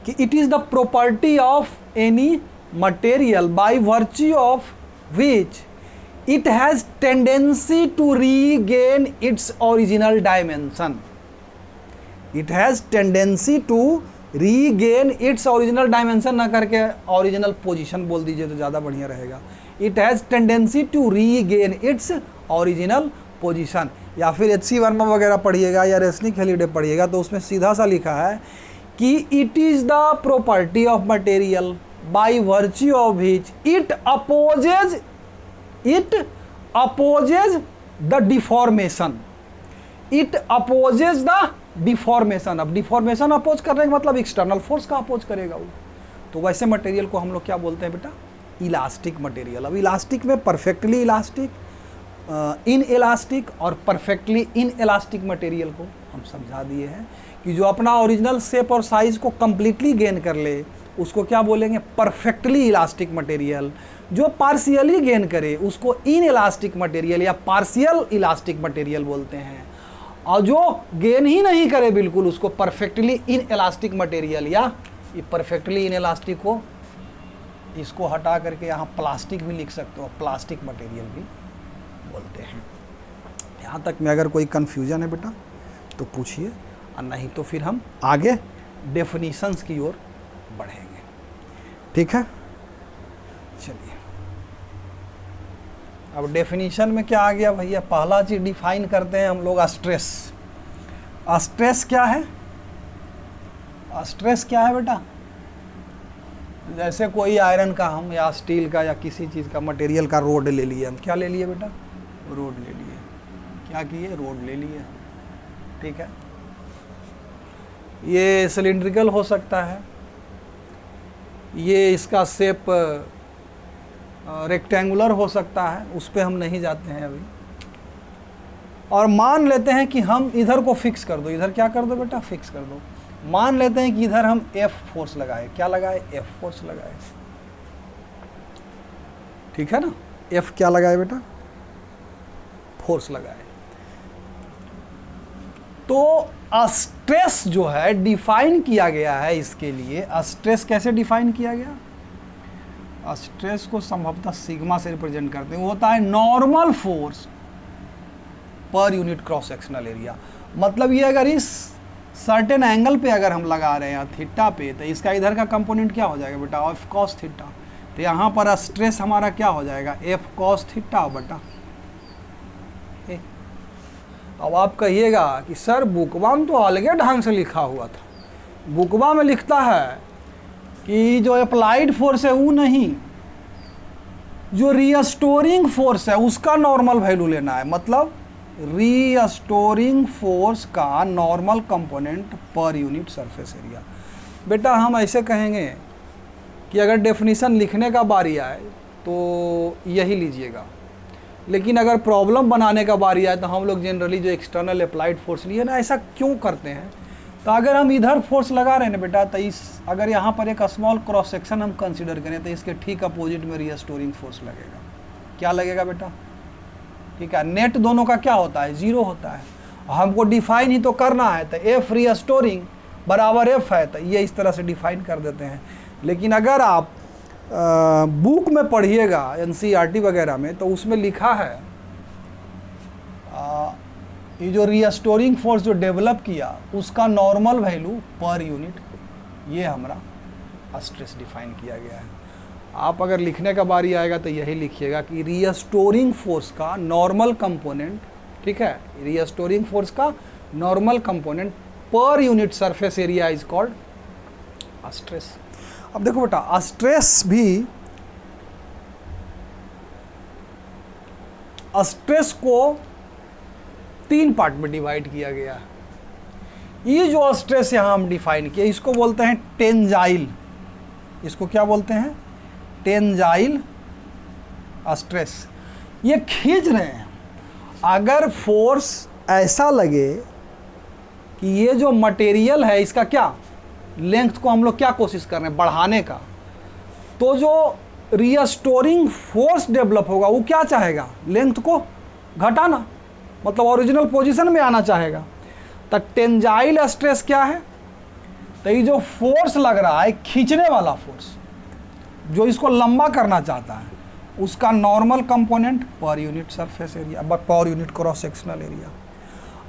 कि it is the property of any material by virtue of which it has tendency to regain its original dimension. It has tendency to regain its original dimension, ना करके original position बोल दीजिए तो ज़्यादा बढ़िया रहेगा। It has tendency to regain its original position। या फिर HC वर्मा वगैरह पढ़िएगा या रेस्निक हेलिडे पढ़िएगा तो उसमें सीधा सा लिखा है कि it is the property of material by virtue of which it opposes the deformation। it opposes the deformation। अब डिफॉर्मेशन अपोज करने का मतलब एक्सटर्नल फोर्स का अपोज करेगा वो। तो वैसे मटेरियल को हम लोग क्या बोलते हैं बेटा? Elastic material. अब इलास्टिक में परफेक्टली इलास्टिक, इन इलास्टिक और परफेक्टली इन इलास्टिक मटेरियल को हम समझा दिए हैं कि जो अपना ओरिजिनल शेप और साइज को कंप्लीटली गेन कर ले उसको क्या बोलेंगे? Perfectly elastic material. जो पार्शियली गेन करे उसको इन इलास्टिक मटेरियल या पार्शियल इलास्टिक मटेरियल बोलते हैं। और जो गेन ही नहीं करे बिल्कुल उसको परफेक्टली इन इलास्टिक मटेरियल या ये परफेक्टली इन इलास्टिक को, इसको हटा करके यहाँ प्लास्टिक भी लिख सकते हो, प्लास्टिक मटेरियल भी बोलते हैं। यहाँ तक में अगर कोई कन्फ्यूजन है बेटा तो पूछिए, और नहीं तो फिर हम आगे डेफिनीशंस की ओर बढ़ेंगे। ठीक है, चलिए। अब डेफिनीशन में क्या आ गया भैया? पहला चीज डिफाइन करते हैं हम लोग स्ट्रेस। स्ट्रेस क्या है? स्ट्रेस क्या है बेटा? जैसे कोई आयरन का हम या स्टील का या किसी चीज़ का मटेरियल का रोड ले लिए हम। क्या ले लिए बेटा? रोड ले लिए। क्या किए? रोड ले लिए। ठीक है, ये सिलिंड्रिकल हो सकता है, ये इसका शेप रेक्टेंगुलर हो सकता है, उस पर हम नहीं जाते हैं अभी। और मान लेते हैं कि हम इधर को फिक्स कर दो, इधर क्या कर दो बेटा? फिक्स कर दो। मान लेते हैं कि इधर हम F फोर्स लगाए। क्या लगाए? F फोर्स लगाए। ठीक है ना? F क्या लगाए बेटा? फोर्स लगाए। तो स्ट्रेस जो है डिफाइन किया गया है इसके लिए। स्ट्रेस कैसे डिफाइन किया गया? स्ट्रेस को संभवतः सिग्मा से रिप्रेजेंट करते हैं। वो होता है नॉर्मल फोर्स पर यूनिट क्रॉस सेक्शनल एरिया। मतलब ये अगर इस सर्टेन एंगल पे अगर हम लगा रहे हैं थीटा पे, तो इसका इधर का कंपोनेंट क्या हो जाएगा बेटा? F cos theta. तो यहाँ पर स्ट्रेस हमारा क्या हो जाएगा? एफ कॉस थीटा बेटा। अब आप कहिएगा कि सर बुकवा में तो अलगे ढंग से लिखा हुआ था। बुकवा में लिखता है कि जो अप्लाइड फोर्स है वो नहीं, जो रीस्टोरिंग फोर्स है उसका नॉर्मल वैल्यू लेना है। मतलब रीस्टोरिंग फोर्स का normal component per unit surface area. बेटा हम ऐसे कहेंगे कि अगर डेफिनेशन लिखने का बारी आए तो यही लीजिएगा, लेकिन अगर प्रॉब्लम बनाने का बारी आए तो हम लोग जनरली जो एक्सटर्नल अप्लाइड फोर्स लिए ना, ऐसा क्यों करते हैं? तो अगर हम इधर फोर्स लगा रहे हैं ना बेटा, तो इस अगर यहाँ पर एक स्मॉल क्रॉस सेक्शन हम कंसीडर करें तो इसके ठीक अपोजिट में रीस्टोरिंग फोर्स लगेगा। क्या लगेगा बेटा? ठीक है, नेट दोनों का क्या होता है? जीरो होता है। हमको डिफाइन ही तो करना है, तो एफ रीस्टोरिंग बराबर एफ है, तो ये इस तरह से डिफाइन कर देते हैं। लेकिन अगर आप बुक में पढ़िएगा एनसीईआरटी वगैरह में, तो उसमें लिखा है ये जो रीस्टोरिंग फोर्स जो डेवलप किया उसका नॉर्मल वैल्यू पर यूनिट, ये हमारा स्ट्रेस डिफाइन किया गया है। आप अगर लिखने का बारी आएगा तो यही लिखिएगा कि रीस्टोरिंग फोर्स का नॉर्मल कंपोनेंट, ठीक है, रीस्टोरिंग फोर्स का normal component per unit surface area is called stress. अब देखो बेटा, स्ट्रेस भी, स्ट्रेस को 3 पार्ट में डिवाइड किया गया है। ये जो स्ट्रेस यहां हम डिफाइन किए इसको बोलते हैं टेंजाइल। इसको क्या बोलते हैं? Tensile stress. ये खींच रहे हैं। अगर फोर्स ऐसा लगे कि ये जो मटेरियल है इसका क्या लेंथ को हम लोग क्या कोशिश कर रहे हैं बढ़ाने का, तो जो रीस्टोरिंग फोर्स डेवलप होगा वो क्या चाहेगा? लेंथ को घटाना, मतलब ओरिजिनल पोजीशन में आना चाहेगा। तो टेंजाइल स्ट्रेस क्या है? तो ये जो फोर्स लग रहा है खींचने वाला फोर्स जो इसको लंबा करना चाहता है, उसका normal component per unit surface area, पर यूनिट क्रॉस सेक्शनल एरिया।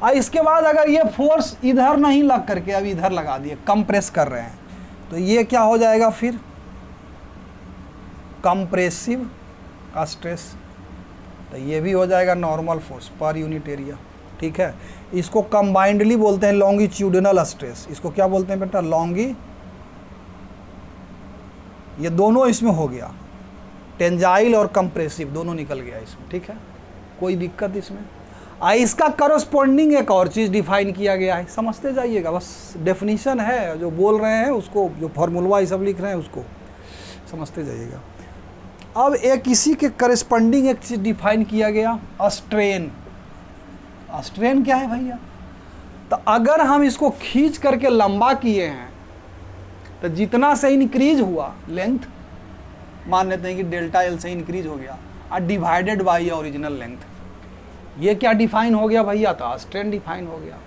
और इसके बाद अगर ये फोर्स इधर नहीं लग करके अब इधर लगा दिए, कंप्रेस कर रहे हैं, तो ये क्या हो जाएगा फिर? Compressive stress. तो ये भी हो जाएगा normal force per unit area, ठीक है। इसको कंबाइंडली बोलते हैं लॉन्गिट्यूडिनल स्ट्रेस। इसको क्या बोलते हैं बेटा? ये दोनों इसमें हो गया, टेंजाइल और कंप्रेसिव दोनों निकल गया इसमें, ठीक है, कोई दिक्कत इसमें? इसका करस्पॉन्डिंग एक और चीज़ डिफाइन किया गया है, समझते जाइएगा, बस डेफिनेशन है, जो बोल रहे हैं उसको, जो फार्मूला ये सब लिख रहे हैं उसको समझते जाइएगा। अब एक इसी के करस्पॉन्डिंग एक चीज़ डिफाइन किया गया, स्ट्रेन। स्ट्रेन क्या है भैया? तो अगर हम इसको खींच करके लंबा किए हैं तो जितना से इंक्रीज हुआ लेंथ, मान लेते हैं कि डेल्टा एल से इंक्रीज हो गया, और डिवाइडेड बाई ओरिजिनल लेंथ, ये क्या डिफाइन हो गया भैया? तो स्ट्रेन डिफाइन हो गया।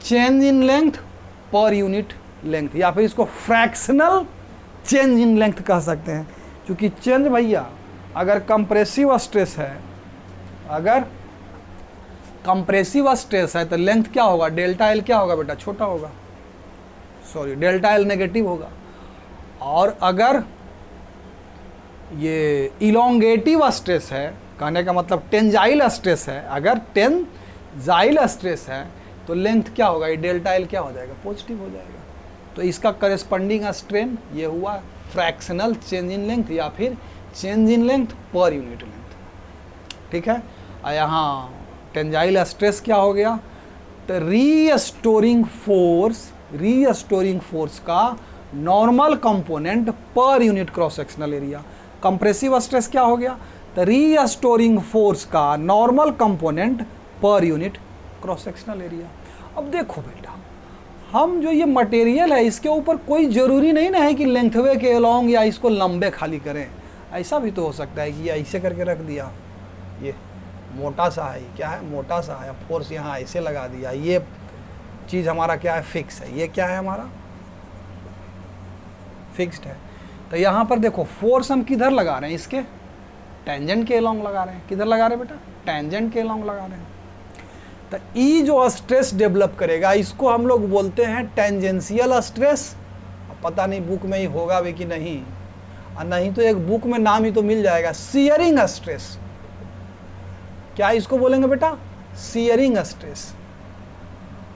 Change in length per unit length, या फिर इसको फ्रैक्शनल चेंज इन लेंथ कह सकते हैं, क्योंकि चेंज भैया अगर कंप्रेसिव स्ट्रेस है, अगर कंप्रेसिव स्ट्रेस है तो लेंथ क्या होगा? डेल्टा एल क्या होगा बेटा? छोटा होगा, सॉरी डेल्टा एल नेगेटिव होगा। और अगर ये इलोंगेटिव स्ट्रेस है, कहने का मतलब टेंजाइल स्ट्रेस है, अगर टेंजाइल स्ट्रेस है तो लेंथ क्या होगा? ये डेल्टा एल क्या हो जाएगा? पॉजिटिव हो जाएगा। तो इसका करस्पॉन्डिंग स्ट्रेन ये हुआ फ्रैक्शनल चेंज इन लेंथ या फिर change in length per unit length, ठीक है। और यहाँ टेंजाइल स्ट्रेस क्या हो गया? तो रीस्टोरिंग फोर्स का normal component per unit cross sectional area. Compressive stress क्या हो गया? तो रीस्टोरिंग फोर्स का normal component per unit cross sectional area. अब देखो बेटा, हम जो ये मटेरियल है इसके ऊपर कोई ज़रूरी नहीं ना है कि लेंथवे के अलोंग या इसको लंबे खाली करें। ऐसा भी तो हो सकता है कि ऐसे करके रख दिया, ये मोटा सा है, क्या है? मोटा सा है, फोर्स यहाँ ऐसे लगा दिया, ये चीज़ हमारा क्या है? फिक्स है। ये क्या है? हमारा फिक्स्ड है। तो यहाँ पर देखो फोर्स हम किधर लगा रहे हैं? इसके टेंजेंट के अलोंग लगा रहे हैं। किधर लगा रहे हैं बेटा? टेंजेंट के अलोंग लगा रहे हैं। तो ये जो स्ट्रेस डेवलप करेगा इसको हम लोग बोलते हैं टेंजेंशियल स्ट्रेस। पता नहीं बुक में ही होगा भी कि नहीं, और नहीं तो एक बुक में नाम ही तो मिल जाएगा, शियरिंग स्ट्रेस। क्या इसको बोलेंगे बेटा? Shearing stress.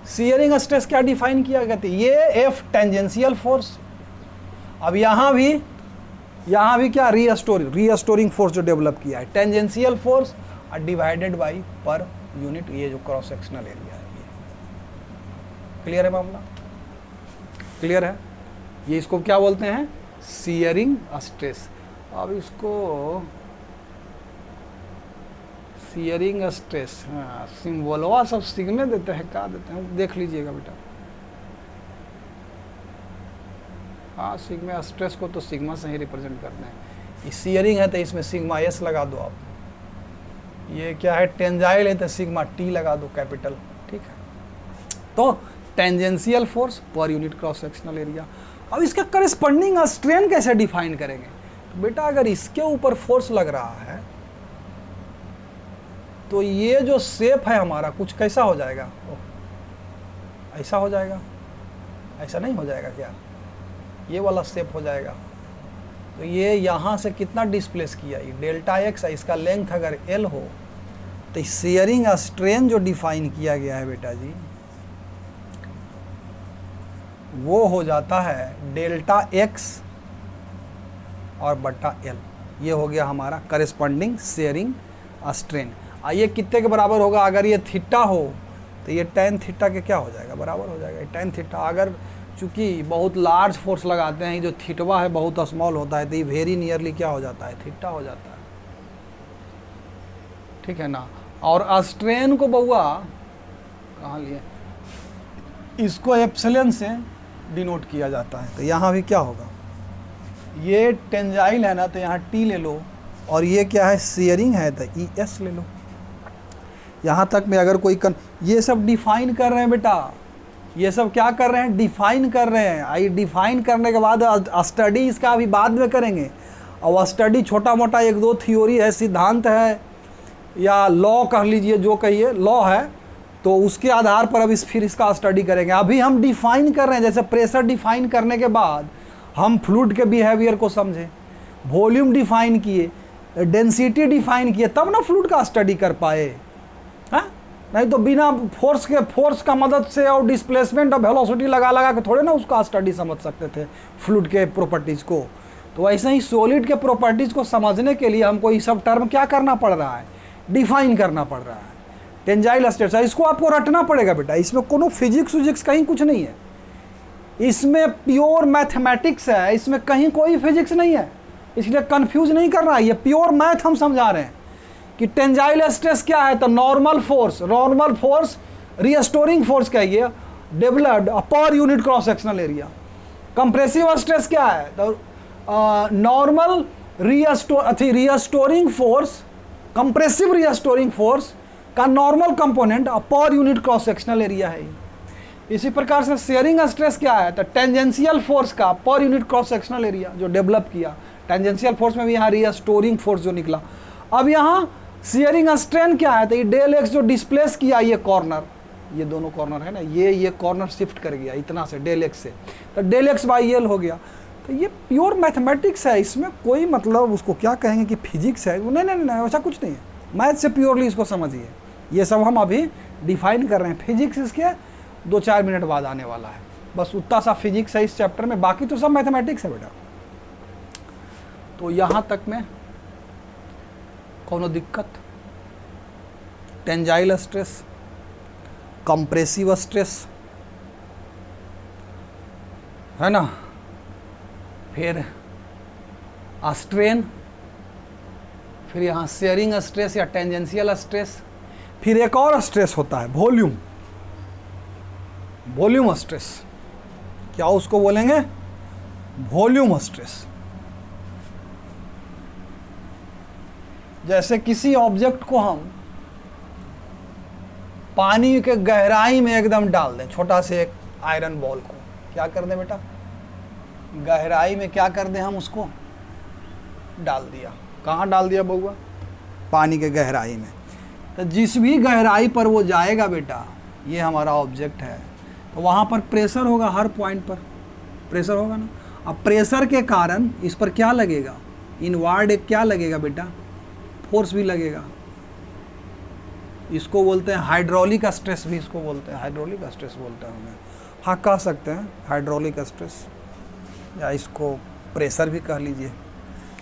शियरिंग स्ट्रेस क्या डिफाइन किया गया था? ये एफ टेंजेंशियल फोर्स। अब यहाँ भी क्या? रीस्टोरिंग फोर्स जो डेवलप किया है, टेंजेंशियल फोर्स और डिवाइडेड बाई पर यूनिट, ये जो क्रॉस सेक्शनल एरिया है। ये क्लियर है मामला? क्लियर है? ये इसको क्या बोलते हैं? Shearing stress. अब इसको शियरिंग स्ट्रेस, हाँ सिंबलवा सब सीखने देते हैं, क्या देते हैं देख लीजिएगा बेटा। हाँ सिग्मा स्ट्रेस को तो सिग्मा से ही रिप्रेजेंट करते हैं। ये शियरिंग है तो इसमें सिग्मा एस लगा दो आप। ये क्या है? टेंजाइल है तो सिग्मा टी लगा दो कैपिटल, ठीक है। तो टेंजेंशियल फोर्स पर यूनिट क्रॉस सेक्शनल एरिया। अब इसका करस्पॉन्डिंग स्ट्रेन कैसे डिफाइन करेंगे? बेटा अगर इसके ऊपर फोर्स लग रहा है तो ये जो शेप है हमारा कुछ कैसा हो जाएगा, ऐसा हो जाएगा, ऐसा नहीं हो जाएगा क्या, ये वाला शेप हो जाएगा। तो ये यहाँ से कितना डिस्प्लेस किया, ये डेल्टा एक्स है, इसका लेंथ अगर एल हो तो शेयरिंग स्ट्रेन जो डिफाइन किया गया है बेटा जी वो हो जाता है डेल्टा एक्स और बटा एल। ये हो गया हमारा करेस्पॉन्डिंग शेयरिंग स्ट्रेन। ये कितने के बराबर होगा, अगर ये थीटा हो तो ये टेन थीटा के क्या हो जाएगा, बराबर हो जाएगा टेन थीटा। अगर चूंकि बहुत लार्ज फोर्स लगाते हैं, जो थीटवा है बहुत स्मॉल होता है, तो ये वेरी नियरली क्या हो जाता है, थीटा हो जाता है, ठीक है ना। और स्ट्रेन को बउआ कहाँ लिए, इसको एप्सिलॉन से डिनोट किया जाता है। तो यहाँ भी क्या होगा, ये टेंजाइल है ना, तो यहाँ टी ले लो, और ये क्या है शेयरिंग है तो ई एस ले लो। यहाँ तक में अगर कोई ये सब डिफाइन कर रहे हैं बेटा, ये सब क्या कर रहे हैं, डिफाइन कर रहे हैं। आई डिफाइन करने के बाद स्टडी इसका अभी बाद में करेंगे। और स्टडी छोटा मोटा एक दो थ्योरी है, सिद्धांत है या लॉ कह लीजिए, जो कहिए लॉ है, तो उसके आधार पर अब फिर इसका स्टडी करेंगे। अभी हम डिफाइन कर रहे हैं, जैसे प्रेशर डिफाइन करने के बाद हम फ्लूइड के बिहेवियर को समझे, वॉल्यूम डिफाइन किए, डेंसिटी डिफाइन किए, तब ना फ्लूइड का स्टडी कर पाए, हाँ। नहीं तो बिना फोर्स का मदद से और डिस्प्लेसमेंट और वेलोसिटी लगा के थोड़े ना उसका स्टडी समझ सकते थे फ्लूइड के प्रॉपर्टीज़ को। तो ऐसे ही सॉलिड के प्रॉपर्टीज़ को समझने के लिए हमको ये सब टर्म क्या करना पड़ रहा है, डिफाइन करना पड़ रहा है। टेंजाइल स्ट्रेस, इसको आपको रटना पड़ेगा बेटा, इसमें कोनो फिजिक्स कहीं कुछ नहीं है, इसमें प्योर मैथमेटिक्स है, इसमें कहीं कोई फिजिक्स नहीं है, इसलिए कंफ्यूज नहीं करना है। ये प्योर मैथ हम समझा रहे हैं कि टेंजाइल स्ट्रेस क्या है, तो नॉर्मल फोर्स रिस्टोरिंग फोर्स कहिए developed per unit cross sectional area. Compressive stress क्या है, तो normal restoring force, compressive restoring force का normal component per unit cross sectional area है। इसी प्रकार से शेयरिंग स्ट्रेस क्या है, तो टेंजेंशियल फोर्स का पर यूनिट क्रॉस सेक्शनल एरिया जो डेवलप किया। टेंजेंशियल फोर्स में भी यहाँ रिस्टोरिंग फोर्स जो निकला। अब यहाँ शेयरिंग स्ट्रेन क्या है, तो ये डेल एक्स जो डिस्प्लेस किया, ये कॉर्नर, ये दोनों कॉर्नर है ना, ये कॉर्नर शिफ्ट कर गया इतना से डेल एक्स से, तो डेल एक्स बाई एल हो गया। तो ये प्योर मैथमेटिक्स है, इसमें कोई मतलब उसको क्या कहेंगे कि फिजिक्स है, नहीं नहीं नहीं ऐसा कुछ नहीं है, मैथ से प्योरली इसको समझिए। ये सब हम अभी डिफाइन कर रहे हैं, फिजिक्स इसके 2-4 मिनट बाद आने वाला है, बस उतना सा फिजिक्स है इस चैप्टर में, बाकी तो सब मैथमेटिक्स है बेटा। तो यहाँ तक में कोनो दिक्कत, टेंजाइल स्ट्रेस, कंप्रेसिव स्ट्रेस है ना, फिर स्ट्रेन, फिर यहाँ शेयरिंग स्ट्रेस या टेंजेंशियल स्ट्रेस, फिर एक और स्ट्रेस होता है वॉल्यूम स्ट्रेस। क्या उसको बोलेंगे, वॉल्यूम स्ट्रेस। जैसे किसी ऑब्जेक्ट को हम पानी के गहराई में एकदम डाल दें, छोटा से एक आयरन बॉल को क्या कर दें बेटा, गहराई में क्या कर दें, हम उसको डाल दिया। कहाँ डाल दिया बउआ, पानी के गहराई में। तो जिस भी गहराई पर वो जाएगा बेटा, ये हमारा ऑब्जेक्ट है, तो वहाँ पर प्रेशर होगा, हर पॉइंट पर प्रेशर होगा ना। अब प्रेशर के कारण इस पर क्या लगेगा, इनवार्ड एक क्या लगेगा बेटा, फोर्स भी लगेगा। इसको बोलते हैं हाइड्रोलिक स्ट्रेस, भी इसको बोलते हैं हाइड्रोलिक स्ट्रेस बोलते हैं हमें, हाँ कह सकते हैं हाइड्रोलिक स्ट्रेस, या इसको प्रेशर भी कह लीजिए।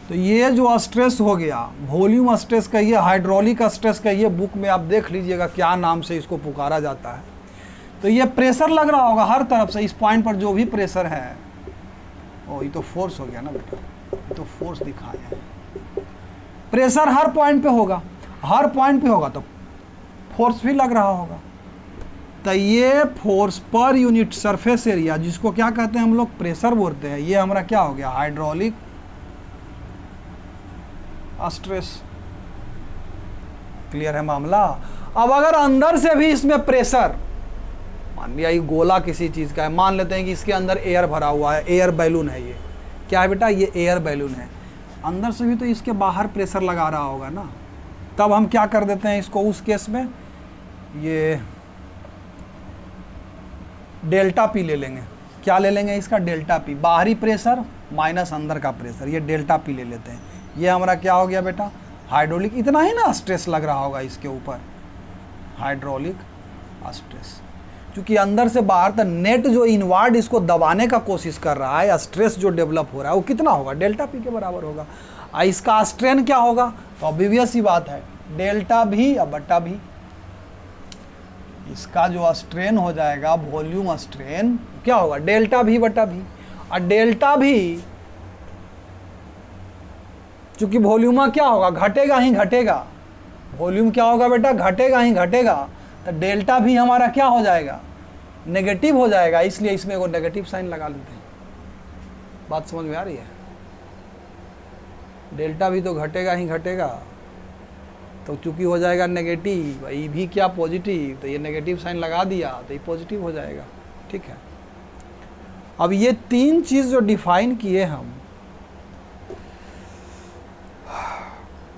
तो ये जो स्ट्रेस हो गया, वॉल्यूम स्ट्रेस कहिए, हाइड्रोलिक स्ट्रेस कहिए, बुक में आप देख लीजिएगा क्या नाम से इसको पुकारा जाता है। तो ये प्रेशर लग रहा होगा हर तरफ से, इस पॉइंट पर जो भी प्रेशर है, ओ ये तो फोर्स हो गया ना बेटा, ये तो फोर्स दिखाए हैं। प्रेशर हर पॉइंट पे होगा, हर पॉइंट पे होगा तो फोर्स भी लग रहा होगा। तो ये force per unit surface area, जिसको क्या कहते हैं हम लोग, प्रेशर बोलते हैं, ये हमारा क्या हो गया, हाइड्रोलिक स्ट्रेस। क्लियर है मामला। अब अगर अंदर से भी इसमें प्रेशर, मान लिया ये गोला किसी चीज का है, मान लेते हैं कि इसके अंदर एयर भरा हुआ है, एयर बैलून है, ये क्या है बेटा, ये एयर बैलून है। अंदर से भी तो इसके बाहर प्रेशर लगा रहा होगा ना, तब हम क्या कर देते हैं इसको, उस केस में ये डेल्टा पी ले लेंगे। क्या ले लेंगे इसका, डेल्टा पी, बाहरी प्रेशर माइनस अंदर का प्रेशर, ये डेल्टा पी ले लेते हैं। ये हमारा क्या हो गया बेटा, हाइड्रोलिक, इतना ही ना स्ट्रेस लग रहा होगा इसके ऊपर, हाइड्रोलिक स्ट्रेस। क्योंकि अंदर से बाहर तक नेट जो इनवर्ड इसको दबाने का कोशिश कर रहा है, स्ट्रेस जो डेवलप हो रहा है वो कितना होगा, डेल्टा पी के बराबर होगा। इसका स्ट्रेन क्या होगा, तो ऑब्वियस ही बात है डेल्टा भी अब बटा भी। इसका जो स्ट्रेन हो जाएगा, वॉल्यूम स्ट्रेन क्या होगा, डेल्टा भी बटा भी। और डेल्टा भी चूंकि वॉल्यूम क्या होगा, घटेगा ही घटेगा, वॉल्यूम क्या होगा बेटा, घटेगा ही घटेगा, तो डेल्टा भी हमारा क्या हो जाएगा, नेगेटिव हो जाएगा। इसलिए इसमें वो नेगेटिव साइन लगा लेते हैं। बात समझ में आ रही है, डेल्टा भी तो घटेगा ही घटेगा, तो चूंकि हो जाएगा नेगेटिव, ये भी क्या पॉजिटिव, तो ये नेगेटिव साइन लगा दिया तो ये पॉजिटिव हो जाएगा। ठीक है, अब ये तीन चीज जो डिफाइन किए हम,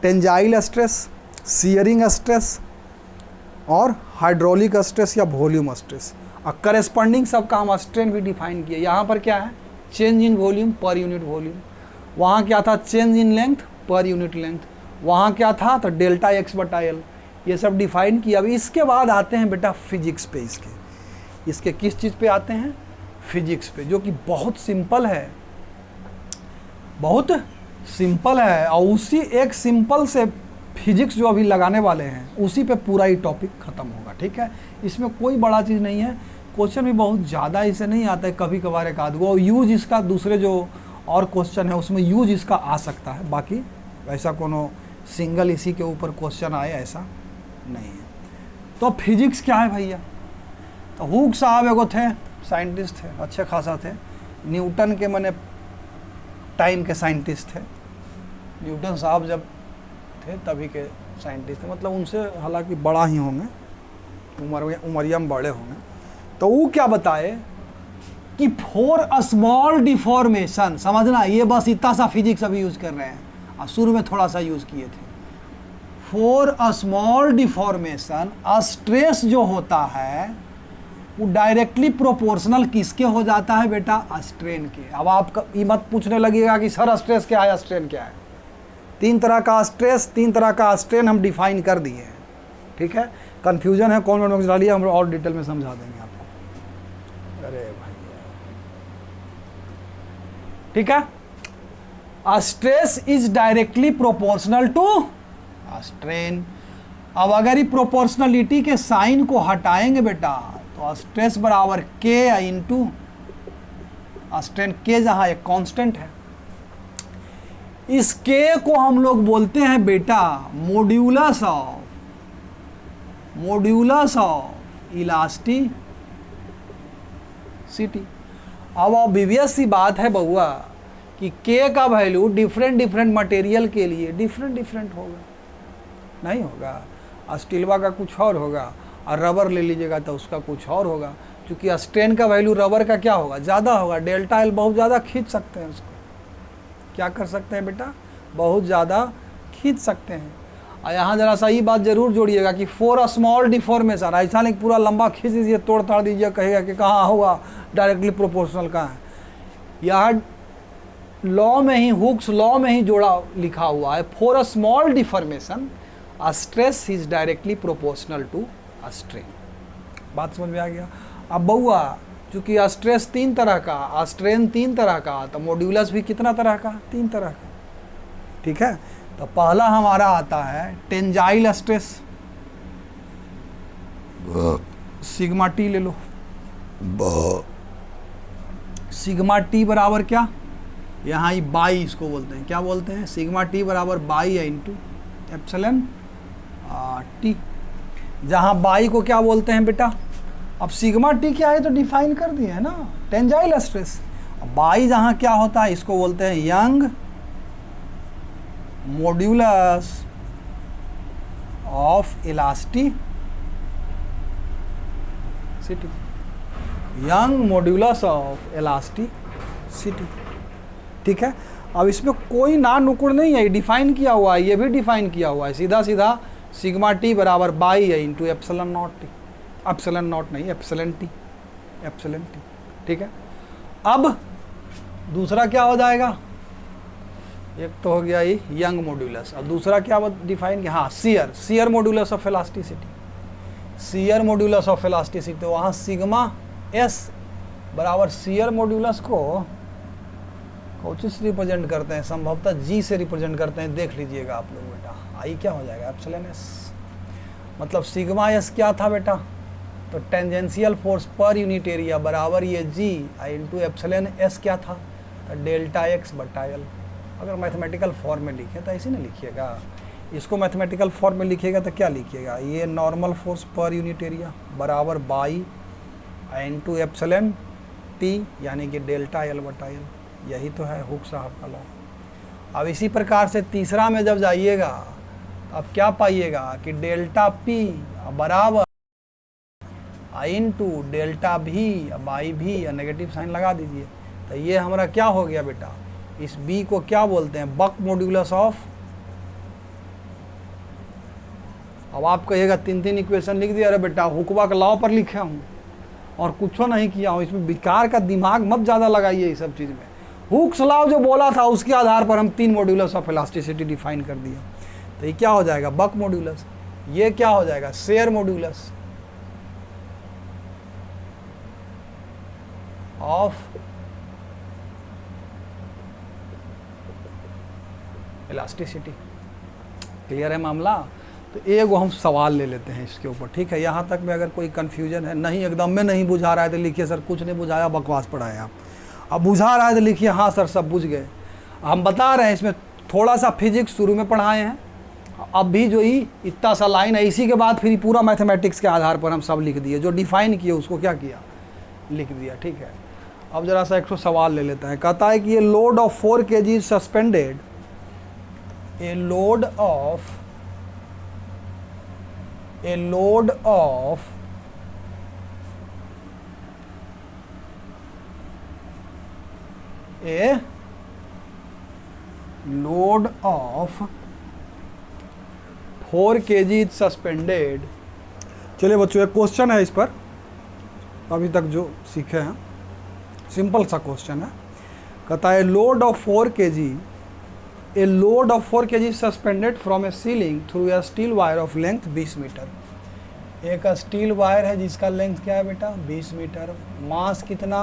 टेंजाइल स्ट्रेस, शियरिंग स्ट्रेस और हाइड्रोलिक स्ट्रेस या वॉल्यूम स्ट्रेस, और करेस्पॉन्डिंग सबका हम स्ट्रेन भी डिफाइन किए। यहाँ पर क्या है, change in volume per unit volume, वहाँ क्या था, change in length per unit length, वहाँ क्या था, तो डेल्टा एक्स बटा एल, ये सब डिफाइन किया। अब इसके बाद आते हैं बेटा फिजिक्स पे, इसके किस चीज़ पे आते हैं, फिजिक्स पे, जो कि बहुत सिंपल है, बहुत सिंपल है। और उसी एक सिंपल से फिजिक्स जो अभी लगाने वाले हैं, उसी पे पूरा ही टॉपिक ख़त्म होगा। ठीक है, इसमें कोई बड़ा चीज़ नहीं है, क्वेश्चन भी बहुत ज़्यादा इसे नहीं आता है, कभी कभार एक आध गो यूज इसका दूसरे जो और क्वेश्चन है उसमें यूज इसका आ सकता है, बाकी ऐसा कोनो सिंगल इसी के ऊपर क्वेश्चन आए ऐसा नहीं है। तो फिजिक्स क्या है भैया, तो हुक साहब एगो थे, साइंटिस्ट थे, अच्छे खासा थे, न्यूटन के मने टाइम के साइंटिस्ट थे। न्यूटन साहब जब थे तभी के साइंटिस्ट थे, मतलब उनसे हालांकि बड़ा ही होंगे, उमरिया में बड़े होंगे। तो वो क्या बताए कि फॉर अ स्मॉल डिफॉर्मेशन, समझना ये बस इतना सा फिजिक्स अभी यूज कर रहे हैं, और शुरू में थोड़ा सा यूज किए थे। For a small deformation stress जो होता है वो डायरेक्टली प्रोपोर्शनल किसके हो जाता है बेटा, स्ट्रेन के। अब आप ये मत पूछने लगेगा कि सर स्ट्रेस क्या है, स्ट्रेन क्या है। तीन तरह का स्ट्रेस, तीन तरह का स्ट्रेन हम डिफाइन कर दिए हैं। ठीक है, कंफ्यूजन है कमेंट बॉक्स डालिए, हम और डिटेल में समझा देंगे आपको। अरे भाई ठीक है, stress is directly proportional to strain. अब अगर ये प्रोपोर्शनलिटी के साइन को हटाएंगे बेटा, तो स्ट्रेस बराबर के इंटू स्ट्रेन, के जहां एक कांस्टेंट है, इस के को हम लोग बोलते हैं बेटा मॉड्यूलस ऑफ इलास्टिसिटी। अब ऑब्वियस सी बात है बउआ कि के का वैल्यू डिफरेंट मटेरियल के लिए डिफरेंट होगा, नहीं होगा। स्टीलवा का कुछ और होगा, और रबर ले लीजिएगा तो उसका कुछ और होगा। क्योंकि स्ट्रेन का वैल्यू रबर का क्या होगा, ज़्यादा होगा, डेल्टा एल बहुत ज़्यादा खींच सकते हैं उसको। क्या कर सकते हैं बेटा, बहुत ज़्यादा खींच सकते हैं। और यहाँ जरा सा ये बात जरूर जोड़िएगा कि फॉर अ स्मॉल डिफॉर्मेशन, ऐसा नहीं पूरा लंबा खींच दीजिए, तोड़ ताड़ दीजिए, कहेगा कि कहाँ होगा डायरेक्टली प्रोपोर्शनल कहाँ है। यहाँ लॉ में ही, हुक्स लॉ में ही जोड़ा लिखा हुआ है, for a small deformation stress is directly proportional to strain. बात समझ में आ गया। अब बउआ चूंकि स्ट्रेस तीन तरह का, स्ट्रेन तीन तरह का, तो मॉड्यूलस भी कितना तरह का, तीन तरह का। ठीक है, तो पहला हमारा आता है टेंजाइल स्ट्रेस, सिग्मा टी ले लो। सिग्मा टी बराबर क्या, यहाँ ये बाई इसको बोलते हैं, क्या बोलते हैं, सिग्मा टी बराबर बाई है इंटू एप्सिलॉन टी, जहाँ बाई को क्या बोलते हैं बेटा। अब सिग्मा टी क्या है तो डिफाइन कर दिए है ना, टेंजाइल स्ट्रेस। बाई जहाँ क्या होता है, इसको बोलते हैं young modulus of elasticity, young modulus of elasticity. ठीक है, अब इसमें कोई ना नुकुड़ नहीं है, डिफाइन किया हुआ है, ये भी डिफाइन किया हुआ है, सीधा सीधा सिग्मा टी बराबर बाई है into epsilon not T, epsilon not नहीं एप्सिलॉन टी, एप्सिलॉन टी। ठीक है, अब दूसरा क्या हो जाएगा, एक तो हो गया ये यंग मॉड्यूलस, अब दूसरा क्या डिफाइन किया, हाँ shear, shear modulus of elasticity, shear modulus of elasticity. तो वहाँ सिग्मा एस बराबर शियर मॉड्यूलस को कौन से रिप्रेजेंट करते हैं, संभवतः जी से रिप्रेजेंट करते हैं, देख लीजिएगा आप लोग बेटा। आई क्या हो जाएगा, एप्सिलॉन एस, मतलब सिग्मा एस क्या था बेटा, तो tangential force per unit area बराबर ये जी इंटू एप्सिलॉन एस क्या था, तो डेल्टा एक्स बटा एल। अगर मैथमेटिकल फॉर्म में लिखे तो ऐसे ना लिखिएगा, इसको मैथमेटिकल फॉर्म में लिखिएगा तो क्या लिखिएगा, ये normal force per unit area बराबर बाई इंटू एप्सिलॉन टी यानी कि डेल्टा एल बटा एल, यही तो है हुक साहब का लॉ। अब इसी प्रकार से तीसरा में जब जाइएगा तो अब क्या पाइएगा कि डेल्टा पी बराबर इंटू डेल्टा भी बाई भी, नेगेटिव साइन लगा दीजिए, तो ये हमारा क्या हो गया बेटा, इस बी को क्या बोलते हैं, बक मॉड्यूलस ऑफ। अब आप कहिएगा तीन तीन इक्वेशन लिख दिया, अरे बेटा हुकवा के लॉ पर लिखा हूँ और कुछ नहीं किया हूँ, इसमें बेकार का दिमाग मत ज़्यादा लगाइए इस सब चीज़ में। हुक्स लॉ जो बोला था उसके आधार पर हम तीन मॉड्यूलस ऑफ इलास्टिसिटी डिफाइन कर दिया, तो ये क्या हो जाएगा, बक मॉड्यूलस, ये क्या हो जाएगा, share modulus of elasticity. Clear है मामला। तो एक हम सवाल ले लेते हैं इसके ऊपर, ठीक है, यहाँ तक में अगर कोई कन्फ्यूजन है, नहीं एकदम में नहीं बुझा रहा है तो लिखिए सर कुछ नहीं बुझाया, बकवास पढ़ाया आप। अब बुझा रहा है तो लिखिए हाँ सर सब बुझ गए। हम बता रहे हैं इसमें थोड़ा सा फिजिक्स शुरू में पढ़ाए हैं, अब भी जो ही इतना सा लाइन है, इसी के बाद फिर पूरा मैथमेटिक्स के आधार पर हम सब लिख दिए, जो डिफाइन किए उसको क्या किया, लिख दिया। ठीक है, अब जरा सा एक तो सवाल ले लेता है, कहता है कि ये load of 4 kg suspended, a load of a load of a load of 4 kg is suspended। चलिए बच्चों एक क्वेश्चन है इस पर, अभी तक जो सीखे हैं सिंपल सा क्वेश्चन है। कहता है load of 4 kg, a load of 4 kg suspended from a ceiling through a steel wire of length 20 metre. एक स्टील वायर है जिसका लेंथ क्या है बेटा 20 मीटर, मास कितना,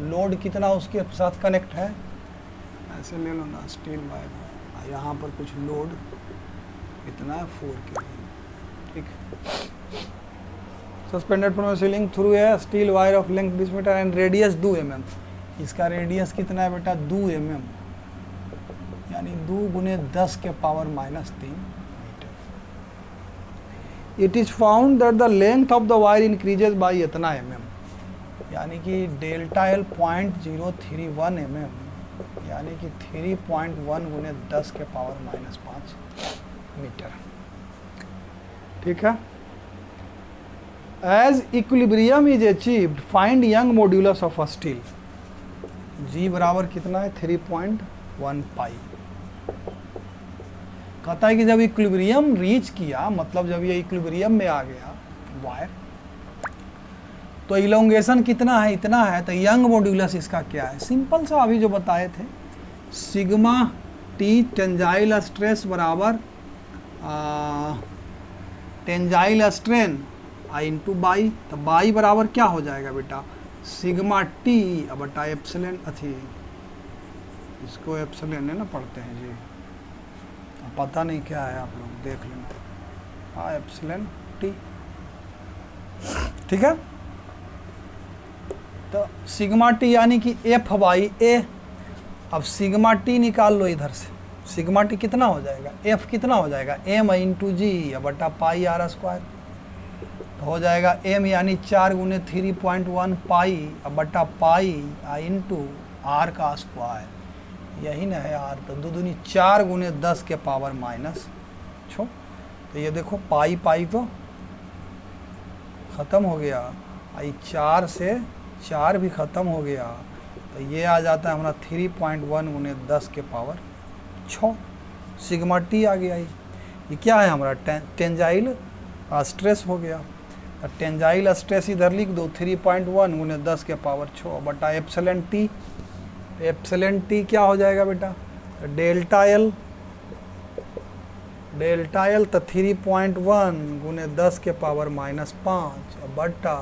लोड कितना उसके साथ कनेक्ट है, ऐसे ले लो ना स्टील वायर, यहाँ पर कुछ लोड इतना है 4 kg। ठीक, suspended from a ceiling through a steel wire of length 20 metre and radius 2 mm। इसका रेडियस कितना है बेटा 2 mm, यानी 2 गुने 10 के power -3 metre. It is found that the length of the wire increases by इतना mm, यानी कि डेल्टा एल 0.031 mm, यानी कि 3.1 गुने 10 के पावर -5 मीटर। ठीक है, as equilibrium is achieved find Young modulus of a steel. जी बराबर कितना है 3.1 पाई। कहता है कि जब इक्विलिब्रियम रीच किया, मतलब जब ये इक्विलिब्रियम में आ गया वायर, तो इलोंगेशन कितना है, इतना है, तो यंग मॉड्यूलस इसका क्या है, सिंपल सा अभी जो बताए थे, सिग्मा टी टेंजाइल स्ट्रेस बराबर टेंजाइल स्ट्रेन इंटू बाई, तो बाई बराबर क्या हो जाएगा बेटा सिग्मा टी बटा एप्सिलॉन, अथी इसको एप्सिलॉन है ना पढ़ते हैं जी, पता नहीं क्या है आप लोग देख लेंगे, हाँ एप्सिलॉन टी। ठीक है, तो सिग्मा टी यानी कि एफ बाई ए। अब सिग्मा टी निकाल लो इधर से, सिग्मा टी कितना हो जाएगा, एफ कितना हो जाएगा एम इंटू जी बटा पाई आर स्क्वायर, तो हो जाएगा एम यानी 4 गुने 3.1 पाई बटा पाई इंटू आर का स्क्वायर, यही ना है आर, तो 2 दूनी 4 गुने 10 के पावर -6। तो ये देखो पाई पाई तो ख़त्म हो गया, आई 4 से 4 भी ख़त्म हो गया, तो तो ये आ जाता है हमारा 3.1 गुने 10 के पावर 6 सिग्मा टी आ गया। ये क्या है हमारा टेंजाइल स्ट्रेस हो गया। टेंजाइल स्ट्रेस इधर लिख दो 3.1 गुने 10 के पावर 6 बटा एप्सिलॉन टी। एप्सिलॉन टी क्या हो जाएगा बेटा, डेल्टा एल तो 3.1 गुने 10 के पावर -5 बटा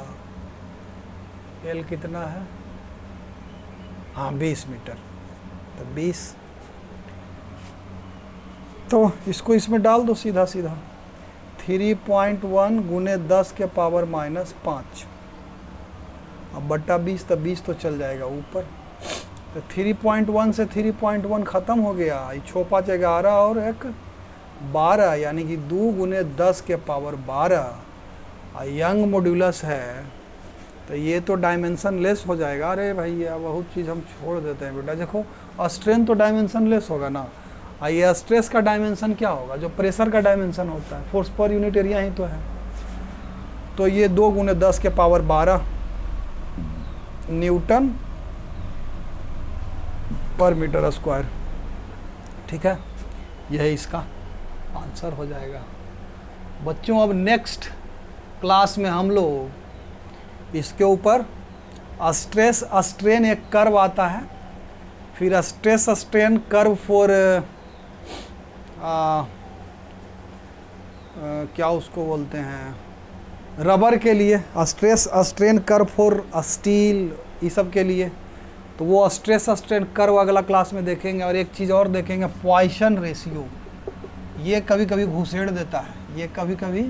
एल कितना है, हाँ 20 मीटर, तो 20। तो इसको इसमें डाल दो सीधा 3.1 गुने 10 के पावर -5 अब बट्टा 20, तो 20 तो चल जाएगा ऊपर। तो 3.1 से 3.1 ख़त्म हो गया, 6 5 11 और 1 12, यानी कि 2 गुने 10 के पावर 12 यंग मॉड्यूलस है। तो ये तो डायमेंशन लेस हो जाएगा। अरे भैया बहुत चीज़ हम छोड़ देते हैं बेटा। देखो स्ट्रेन तो डायमेंशन लेस होगा ना, ये स्ट्रेस का डायमेंशन क्या होगा, जो प्रेशर का डायमेंशन होता है, फोर्स पर यूनिट एरिया ही तो है। तो ये 2 गुने 10 के पावर 12 न्यूटन पर मीटर स्क्वायर। ठीक है, यही इसका आंसर हो जाएगा। बच्चों अब नेक्स्ट क्लास में हम लोग इसके ऊपर स्ट्रेस स्ट्रेन एक कर्व आता है, फिर स्ट्रेस स्ट्रेन कर्व फॉर क्या उसको बोलते हैं, रबर के लिए, stress strain curve for steel, ये सब के लिए। तो वो स्ट्रेस स्ट्रेन कर्व अगला क्लास में देखेंगे। और एक चीज़ और देखेंगे, पॉइसन रेशियो। ये कभी कभी घुसेड़ देता है, ये कभी कभी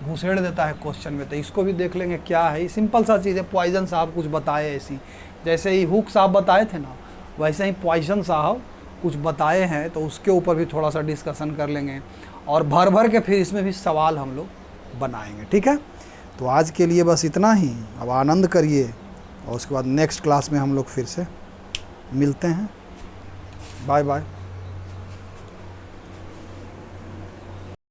घुसेड़ देता है क्वेश्चन में, तो इसको भी देख लेंगे क्या है। सिंपल सा चीज़ है, पॉइसन साहब कुछ बताए ऐसी, जैसे ही हुक साहब बताए थे ना, वैसे ही पॉइसन साहब कुछ बताए हैं, तो उसके ऊपर भी थोड़ा सा डिस्कशन कर लेंगे और भर भर के फिर इसमें भी सवाल हम लोग बनाएंगे। ठीक है, तो आज के लिए बस इतना ही। अब आनंद करिए और उसके बाद नेक्स्ट क्लास में हम लोग फिर से मिलते हैं। Bye bye.